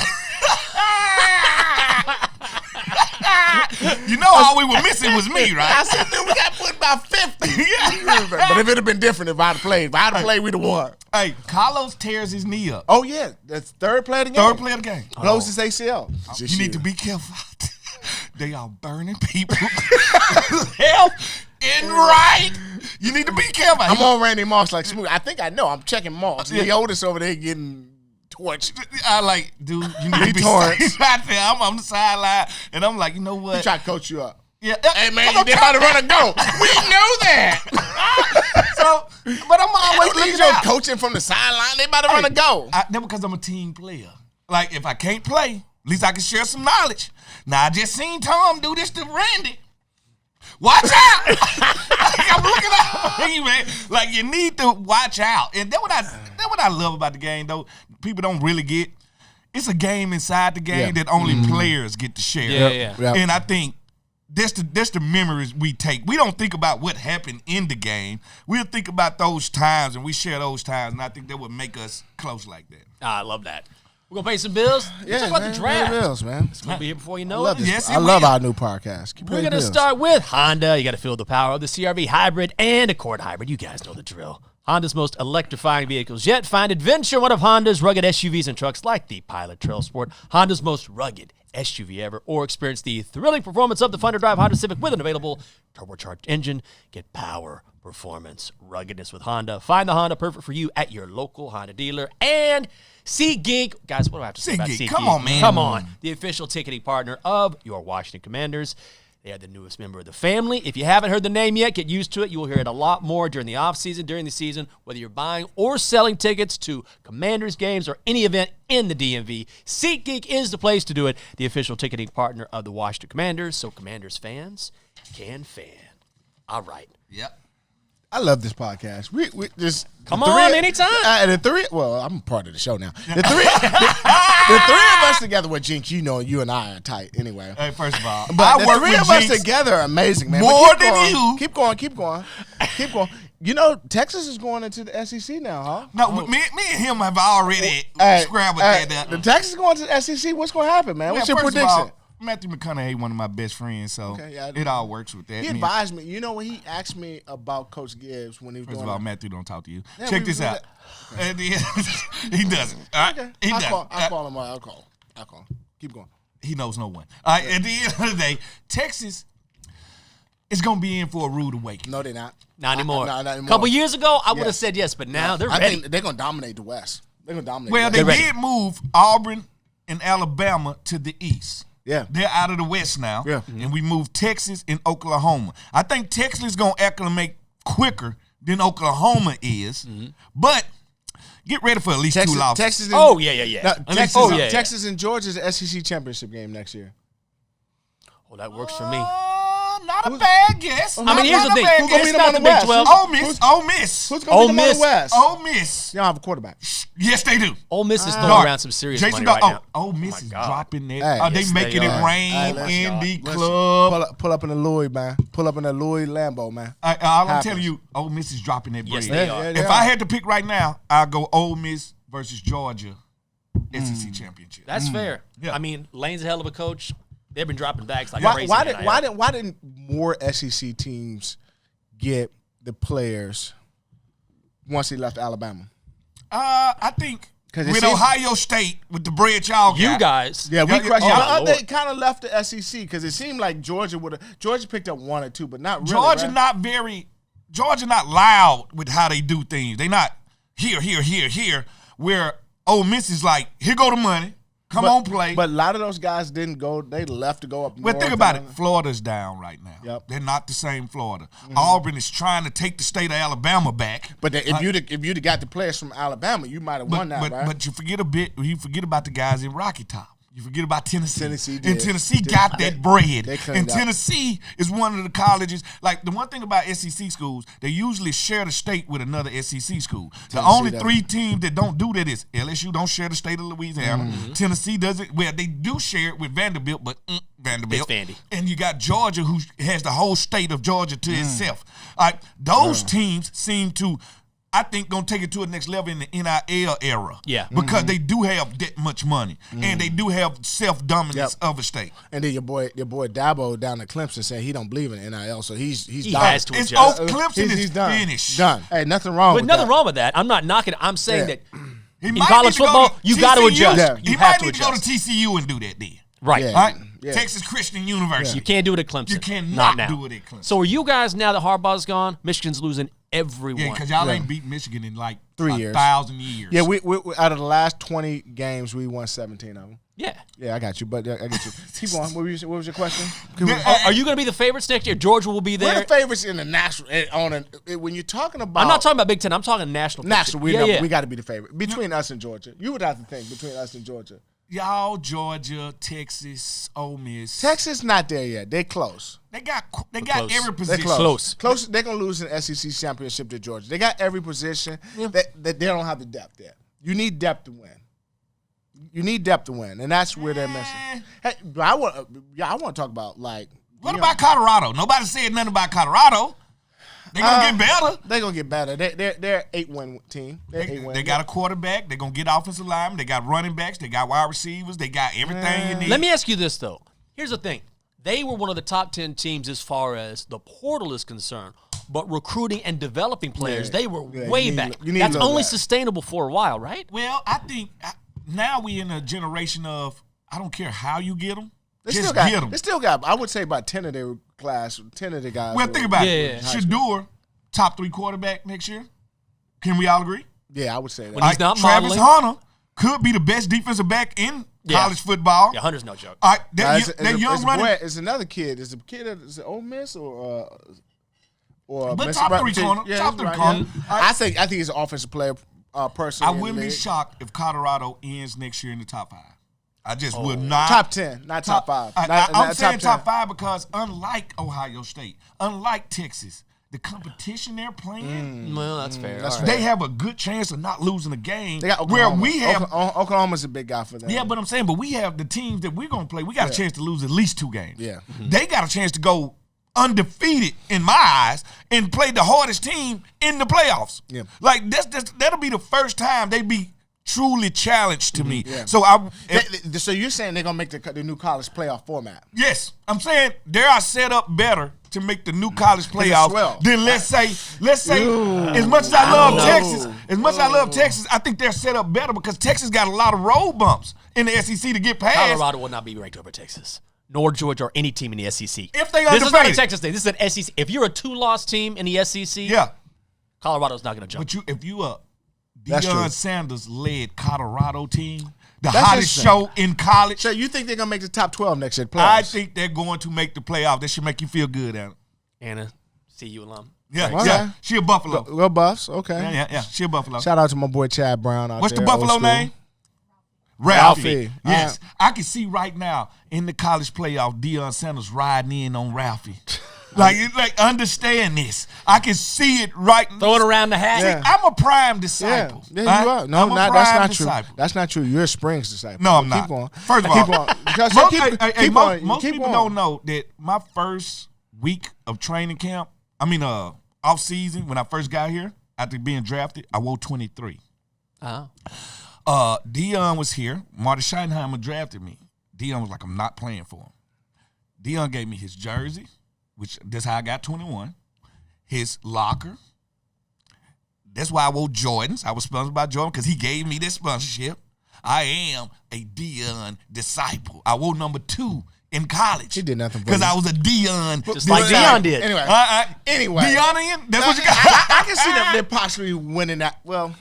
You know all we were missing was me, right? I said, dude, we got put about 50. But if it had been different if I'd have played. If I'd have played, we'd have won. Hey, Carlos tears his knee up. Oh, yeah. That's 3rd play of the game. 3rd play of the game. Blows his ACL. You need to be careful. They are burning people. Left and right. You need to be careful. I'm on Randy Moss like smooth. I think I know. I'm checking Moss. The oldest over there getting torched. I like, dude, you need to be torched. safe out there. I'm on the sideline, and I'm like, you know what? He tried to coach you up. Yeah. Hey, man, they about to run a go. We know that. So, but I'm always Leave looking your out. coaching from the sideline. They about to run a go. That's because I'm a team player. Like, if I can't play, at least I can share some knowledge. Now, I just seen Tom do this to Randy. Watch out! I'm looking out, you man. Like, you need to watch out. And that's what I love about the game, though. People don't really get. It's a game inside the game that only players get to share. Yeah. And I think that's the memories we take. We don't think about what happened in the game. We'll think about those times, and we share those times. And I think that would make us close like that. I love that. We're going to pay some bills. Yeah, Let's talk about the draft. Bills, man. It's going to be here before you know I love it. this. Yes, I it love will. our new podcast. Keep We're paying going to bills. start with Honda. You got to feel the power of the CRV Hybrid and Accord Hybrid. You guys know the drill. Honda's most electrifying vehicles yet. Find adventure in one of Honda's rugged SUVs and trucks like the Pilot Trail Sport, Honda's most rugged SUV ever, or experience the thrilling performance of the fun-to-drive Honda Civic with an available turbocharged engine. Get power, performance, ruggedness with Honda. Find the Honda perfect for you at your local Honda dealer. And SeatGeek. Guys, what do I have to say about SeatGeek, SeatGeek? come on, man. Come on. The official ticketing partner of your Washington Commanders. They are the newest member of the family. If you haven't heard the name yet, get used to it. You will hear it a lot more during the offseason, during the season, whether you're buying or selling tickets to Commanders games or any event in the DMV. SeatGeek is the place to do it, the official ticketing partner of the Washington Commanders, so Commanders fans can fan. All right. Yep. I love this podcast. We just come on anytime. Well, I'm part of the show now. The three of us together with Jinx, you know, you and I are tight anyway. Hey, first of all, But I the work three with of us Jinx together are amazing, man. more But than you. Keep going. You know, Texas is going into the SEC now, huh? No, me and him have already scrambled that. The Texas going to the SEC. What's going to happen, man? What's your prediction? Matthew McConaughey, one of my best friends, so it all works with that. He advised me. You know, when he asked me about Coach Gibbs when he was First doing of all, Matthew don't talk to you. Yeah, Check this out. And then, he doesn't. All right? Okay. He doesn't. I'll call him. I'll call him. Keep going. He knows no one. All right, at the end of the day, Texas is going to be in for a rude awakening. No, they're not. Not anymore. Not anymore. A couple years ago, I would have said yes, but now they're ready. I think they're going to dominate the West. They're going to dominate Well, the they West. did move Auburn and Alabama to the east. Yeah. They're out of the West now. Yeah. And we moved Texas and Oklahoma. I think Texas is going to acclimate quicker than Oklahoma is. Mm-hmm. But get ready for at least two losses. Texas Yeah. Texas and Georgia's SEC championship game next year. Well, that works for me. Not a bad guess. I mean, here's the thing. Who's going to It's beat them not on the the Big West? 12. Ole Miss. Who's going to beat them on the West? Ole Miss. You don't have a quarterback. Yes, they do. Ole Miss is throwing around some serious money right now. Ole Miss is dropping it. Hey, they making it rain in the club. Pull up in the Louis, man. Pull up in the Louis Lambo, man. All I'm telling you, Ole Miss is dropping that bread. Yes, they are. If I had to pick right now, I'll go Ole Miss versus Georgia SEC championship. That's fair. Yeah. I mean, Lane's a hell of a coach. They've been dropping bags like crazy. Why didn't more SEC teams get the players once he left Alabama? I think with seems, Ohio State, with the bread y'all got. You guys. Yeah, we crushed. Oh, they kind of left the SEC because it seemed like Georgia picked up one or two, but not really. Georgia not loud with how they do things. They not here. Where Ole Miss is like, here go the money. Come on, play. But a lot of those guys didn't go. They left to go up north. Well, think about it. Florida's down right now. Yep. They're not the same Florida. Mm-hmm. Auburn is trying to take the state of Alabama back. But if you'd have got the players from Alabama, you might have won that, right? But you forget about the guys in Rocky Top. You forget about Tennessee. Did. Tennessee got that bread. And up. Tennessee is one of the colleges. Like, the one thing about SEC schools, they usually share the state with another SEC school. The only three teams that don't do that is LSU don't share the state of Louisiana. Mm-hmm. Tennessee doesn't. Well, they do share it with Vanderbilt, but Vanderbilt. It's Vandy. And you got Georgia, who has the whole state of Georgia to itself. Those teams seem to, I think, gonna take it to a next level in the NIL era. Yeah. Because they do have that much money. And they do have self-dominance of a state. And then your boy Dabo down at Clemson said he don't believe in NIL, so he done. has to It's adjust. Clemson is done. finished. Done. Hey, nothing wrong with nothing that. wrong with that. I'm not knocking it. I'm saying that He in might college need to football, go you got to TCU. adjust. Yeah. You He have might to need to go to adjust. TCU and do that then. Right. Yeah. All right? Yeah. Texas Christian University. You can't do it at Clemson. You cannot Not now. do it at Clemson. So are you guys, now that Harbaugh's gone, Michigan's losing everyone? Yeah, because y'all ain't beat Michigan in like 3 years. 1,000 years. Yeah, we out of the last 20 games, we won 17 of them. Yeah. Yeah, I got you, but I get you. Keep going. What was your question? Are you going to be the favorites next year? Georgia will be there. We're the favorites in the national. When you're talking about, I'm not talking about Big Ten. I'm talking national. national. Yeah. We got to be the favorite between us and Georgia. You would have to think between us and Georgia. Y'all, Georgia, Texas, Ole Miss. Texas not there yet. They close. They got close. every They're position. close. Close. They're gonna lose an SEC championship to Georgia. They got every position. They don't have the depth there. You need depth to win. And that's where they're missing. Hey, but I want to talk about like. What about Colorado? Nobody said nothing about Colorado. They're going to get better. They're going to get better. They're 8-win team. They got a quarterback. They're going to get offensive linemen. They got running backs. They got wide receivers. They got everything you need. Let me ask you this, though. Here's the thing. They were one of the top 10 teams as far as the portal is concerned. But recruiting and developing players, they were way back. That's only sustainable for a while, right? Well, I think now we in a generation of, I don't care how you get them. They just still get them. They still got, I would say about 10 of their class, 10 of the guys. Well, think about it. Yeah. Shador, top 3 quarterback next year. Can we all agree? Yeah, I would say that. When he's not Travis modeling. Hunter could be the best defensive back in college football. Yeah, Hunter's no joke. All right, that young running. It's another kid. Is it Ole Miss or But top three corner. Yeah, Top three right, corner. yeah. I think he's an offensive player. Personally, I wouldn't be shocked if Colorado ends next year in the top 5. I just would not. Top 10, not top 5. I'm saying top 5 because unlike Ohio State, unlike Texas, the competition they're playing, Well, that's fair. All right. they have a good chance of not losing a game. They got Oklahoma. Where we have Oklahoma's a big guy for them. Yeah, but I'm saying, but we have the teams that we're gonna play. We got a chance to lose at least 2 games. Yeah. They got a chance to go undefeated in my eyes and play the hardest team in the playoffs. Yeah. Like that'll be the first time they be truly challenged to me. Yeah. So so you're saying they're gonna make the new college playoff format? yes, I'm saying they are set up better to make the new college playoffs than let's say as much as I love Texas, I think they're set up better because Texas got a lot of road bumps in the SEC to get past. Colorado will not be ranked over Texas, nor Georgia or any team in the SEC. If they This is not a undefeated. Texas thing. This is an SEC. If you're a 2-loss team in the SEC, Yeah. Colorado's not going to jump. But if you a That's true. Deion Sanders led Colorado team, the That's hottest interesting. show in college, So you think they're gonna make the top 12 next year? Playoffs? I think they're going to make the playoff. That should make you feel good, Anna. Anna, CU alum. Yeah, Okay. yeah. She a Buffalo. Well, Buffs. Okay. Yeah. She a Buffalo. Shout out to my boy Chad Brown out What's there. the Buffalo old school. name? Ralphie. Yes. I can see right now in the college playoff, Deion Sanders riding in on Ralphie. like understand this. I can see it right. Throw it around the hat. Yeah. I'm a prime Yeah, disciple. yeah, right? you are. No, I'm a that's prime not disciple. true. That's not true. You're a Springs disciple. No, I'm But not. Keep going. First of all, keep going. Because most keep people going. don't know that my first week of training camp, off season, when I first got here, after being drafted, I wore 23. Oh. Deion was here. Marty Schottenheimer drafted me. Deion was like, I'm not playing for him. Deion gave me his jersey, which that's how I got 21. His locker. That's why I wore Jordans. I was sponsored by Jordan because he gave me this sponsorship. I am a Deion disciple. I wore number 2 in college. He did nothing for because you. I was a Deion. Just like Deion did. Anyway. Deionian? That's what you got. I can see them. They're possibly winning that. Well,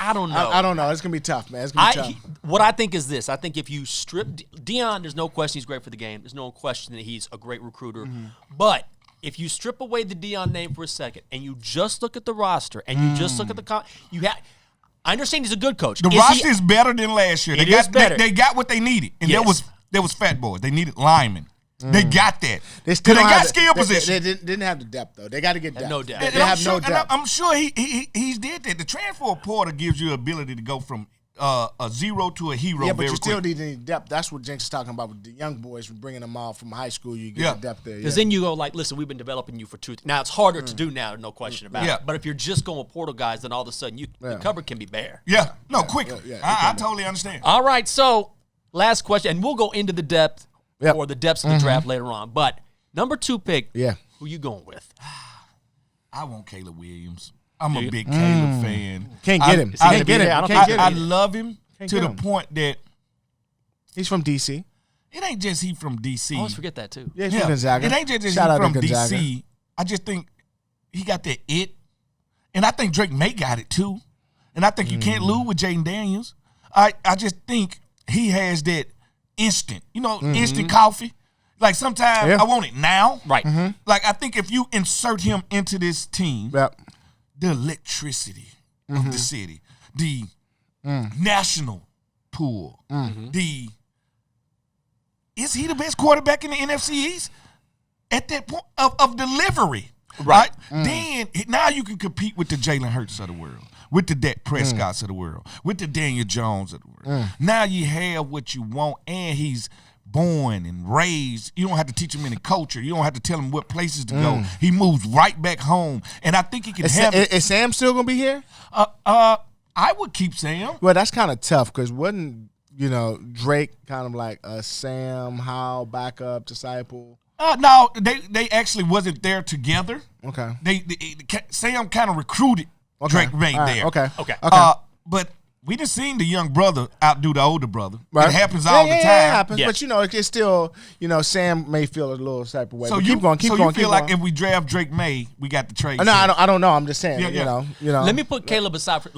I don't know. I don't know. It's gonna be tough, man. It's gonna be tough. What I think is this. I think if you strip Deion, there's no question he's great for the game. There's no question that he's a great recruiter. But if you strip away the Deion name for a second and you just look at the roster and you just look at I understand he's a good coach. The roster is better than last year. It is better. They got what they needed, and Yes. there was fat boys. They needed linemen. They got that. They still They don't got have skill the, position. They didn't have the depth though. They got to get depth. no depth. They And I'm have sure, no depth. And I'm sure he's did that. The transfer portal gives you ability to go from a zero to a hero. Yeah, but very you still quick. need depth. That's what Jenks is talking about with the young boys, from bringing them out from high school. You get Yeah. the depth there. Because Yeah. then you go like, listen, we've been developing you for 2. Now it's harder to do now, no question about Yeah. it. But if you're just going with portal guys, then all of a sudden the cupboard can be bare. Yeah, no, quickly. yeah, I totally understand. All right, so last question, and we'll go into the depth Yep. or the depths of the draft later on. But number 2 pick, Yeah. who you going with? I want Caleb Williams. I'm a big Caleb fan. Can't get him. Is he Can't gonna be get there? him. I don't Can't think get I him. love him Can't to get the him. point that He's from DC. it ain't just he from DC. I always forget that too. Yeah, he's from Gonzaga. It ain't just Shout he out from to Gonzaga. DC. I just think he got that it. And I think Drake May got it too. And I think you can't lose with Jaden Daniels. I just think he has that instant, instant coffee. Like sometimes Yeah. I want it now. Right. Like I think if you insert him into this team, Yep. the electricity of the city, the national pool, is he the best quarterback in the NFC East? At that point of delivery, right? Then now you can compete with the Jalen Hurts of the world, with the Dak Prescotts of the world, with the Daniel Jones of the world. Now you have what you want, and he's born and raised. You don't have to teach him any culture. You don't have to tell him what places to go. He moves right back home, and I think he can have it. Is Sam still gonna be here? I would keep Sam. Well, that's kind of tough because wasn't Drake kind of like a Sam Howell backup disciple? No, they actually wasn't there together. Okay. Sam kind of recruited Drake May All right. there. Okay. But we just seen the young brother outdo the older brother. Right. It happens all the time. Yeah, it happens. Yeah. But it's still, Sam may feel a little type of way. So But you keep going. you feel like if we draft Drake May, we got the trade. No, I don't know. I'm just saying. Yeah, yeah. You know. Let me put Caleb aside for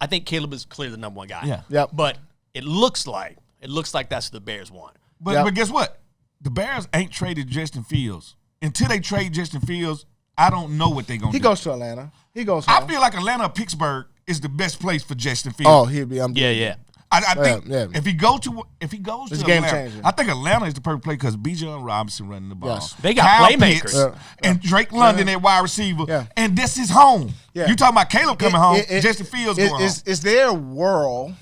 I think Caleb is clearly the number 1 guy. Yeah. Yep. But it looks like that's what the Bears want. But guess what? The Bears ain't traded Justin Fields. Until they trade Justin Fields, I don't know what they're going to do. He goes to Atlanta. He goes I home. feel like Atlanta or Pittsburgh is the best place for Justin Fields. Oh, he'll be. Yeah. I think yeah. if he goes to It's Atlanta, game changer. I think Atlanta is the perfect place because Bijan Robinson running the ball. Yes. They got Kyle playmakers. Pitts and Drake London at wide receiver, and this is home. Yeah. You talking about Caleb coming home? Justin Fields going home. Is there a world?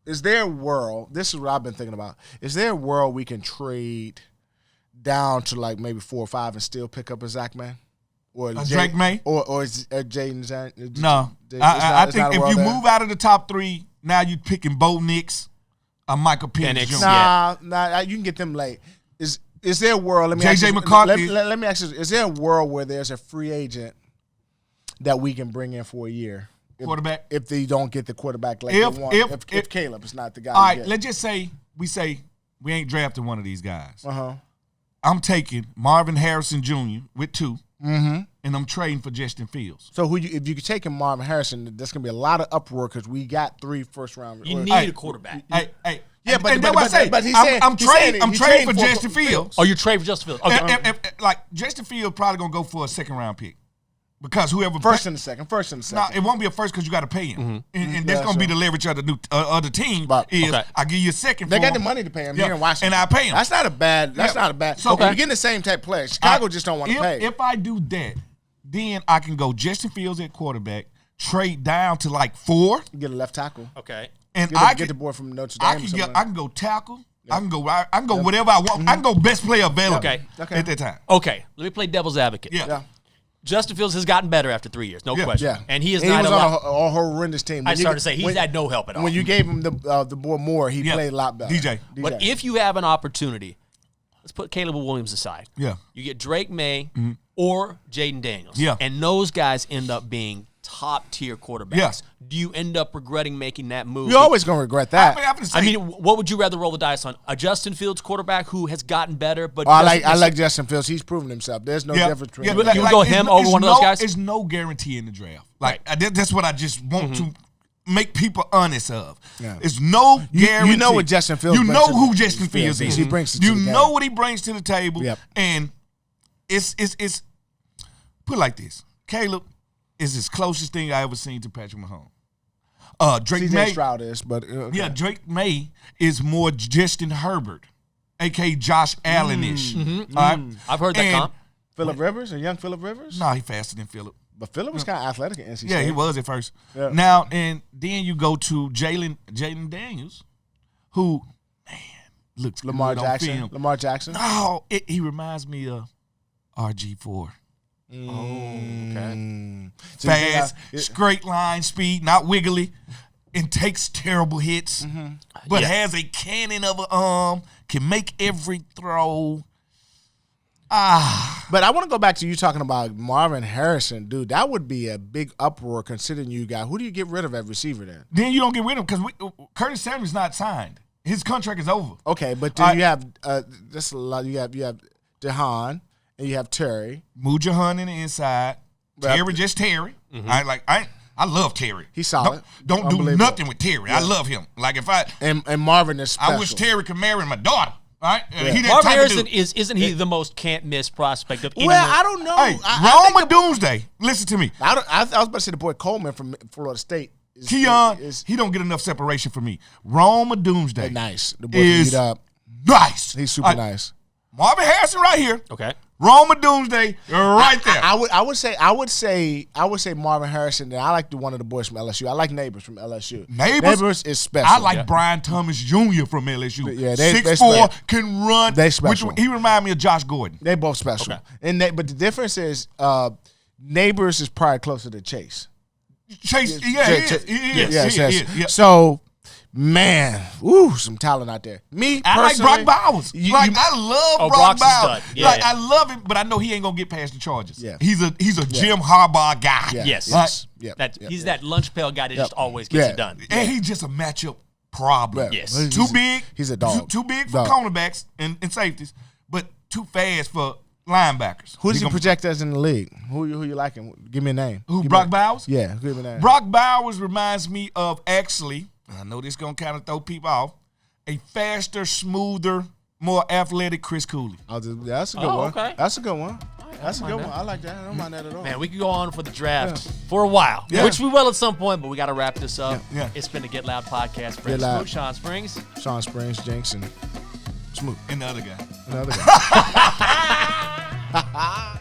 Is there a world? This is what I've been thinking about. Is there a world we can trade down to like maybe 4 or 5 and still pick up a Zach Man? Or Drake May? Or is Jaden? No. I think if you move out of the top 3, now you're picking Bo Nix or Michael Penix Jr. Nah, you can get them late. Is there a world? Let me J.J. ask you, McCarthy. Let me ask you, is there a world where there's a free agent that we can bring in for a year? Quarterback? If they don't get the quarterback like they want. If Caleb is not the guy. All right, let's just say we ain't drafting one of these guys. I'm taking Marvin Harrison Jr. with 2, and I'm trading for Justin Fields. So if you could take him Marvin Harrison, there's gonna be a lot of uproar because we got 3 first round. You need a quarterback. Hey. Yeah, but that's what I say. But he's I'm saying trading for Justin Fields. Oh, you trade for Justin Fields. Okay. Like Justin Fields probably gonna go for a 2nd round pick because whoever first and the second. No, it won't be a first because you got to pay him, and that's gonna be the leverage of the team. But, is I give you a 2nd. They got the money to pay him here in Washington, and I pay him. That's not a bad. So you're getting the same type of player. Chicago just don't want to pay. If I do that, then I can go Justin Fields at quarterback, trade down to like 4, get a left tackle. Okay. and get the boy from Notre Dame. I can go tackle. I can go whatever I want. I can go best player available. Okay. At that time. Okay. Let me play devil's advocate. Yeah. Justin Fields has gotten better after 3 years, no question. Yeah. And he is he not was a on lot. a horrendous team. I started to say he's had no help at all. When you gave him the boy Moore, he played a lot better. DJ. But if you have an opportunity, let's put Caleb Williams aside. Yeah. You get Drake May or Jaden Daniels. Yeah. And those guys end up being top-tier quarterbacks. Yeah. Do you end up regretting making that move? You're always going to regret that. I mean, what would you rather roll the dice on? A Justin Fields quarterback who has gotten better, but I like Justin Fields. He's proven himself. There's no difference between them. You would go him over one of those guys? There's no guarantee in the draft. That's what I just want to make people honest of. Yeah. There's no guarantee. You know what Justin Fields You know who Justin Fields is. He brings to the game. You know what he brings to the table. Yep. And it's put it like this. Caleb is his closest thing I ever seen to Patrick Mahomes. Drake May. Stroud is, but okay. Yeah, Drake May is more Justin Herbert, a.k.a. Josh Allen-ish. All right? I've heard that comp. Phillip Rivers, a young Phillip Rivers? No, he faster than Phillip. But Phillip was kind of athletic in NC State. Yeah, he was at first. Yeah. Now, and then you go to Jaden Daniels, who, man, looks Lamar good Jackson. on film. Lamar Jackson. No, he reminds me of RG4. Okay. Fast, straight line speed, not wiggly, and takes terrible hits, but has a cannon of an arm, can make every throw. But I want to go back to you talking about Marvin Harrison, dude. That would be a big uproar considering you got. Who do you get rid of at receiver then? Then you don't get rid of him because Curtis Samuel's not signed. His contract is over. Okay, but then you have that's a lot. You have DeHaan and you have Terry. Mujahan in the inside. Terry, just Terry. I love Terry. He's solid. Don't do nothing with Terry. I love him. Like if I and Marvin is special. I wish Terry could marry my daughter. All right, Marvin Harrison isn't he the most can't miss prospect of anyone? Well, I don't know. Hey, Roma Doomsday. Listen to me. I was about to say the boy Coleman from Florida State. Keon, he don't get enough separation from me. Roma Doomsday. Nice. The boy is beat up. Nice. He's super nice. Marvin Harrison right here. Okay. Roma Doomsday right there. I would say Marvin Harrison. And I like one of the boys from LSU. I like Neighbors from LSU. Neighbors is special. I like Brian Thomas Jr. from LSU. Yeah, 6'4", can run. They special. He remind me of Josh Gordon. They both special. Okay. But the difference is Neighbors is probably closer to Chase. Chase, he is. So, man, some talent out there. Me, I like Brock Bowers. I love Brock Bowers. I love him, but I know he ain't gonna get past the Chargers. Yeah. He's a Jim Harbaugh guy. Yeah. Yes. He's that lunch pail guy that just always gets it done. And he's just a matchup problem. Yeah. Yes. Too big. He's a dog. Too big for cornerbacks and safeties, but too fast for linebackers. Who does he project as in the league? Who you liking? Give me a name. Who, Brock Bowers? Yeah, give me a name. Brock Bowers reminds me of, actually, I know this going to kind of throw people off, a faster, smoother, more athletic Chris Cooley. That's a good one. Okay. That's a good one. I That's a don't good mind one. I like that. I don't mind that at all. Man, we could go on for the draft for a while, Yeah. which we will at some point, but we got to wrap this up. Yeah. It's been the Get Loud podcast. Fred Get Loud. Smoot, Shawn Springs. Shawn Springs, Jenks, and Smoot. And the other guy. Another guy.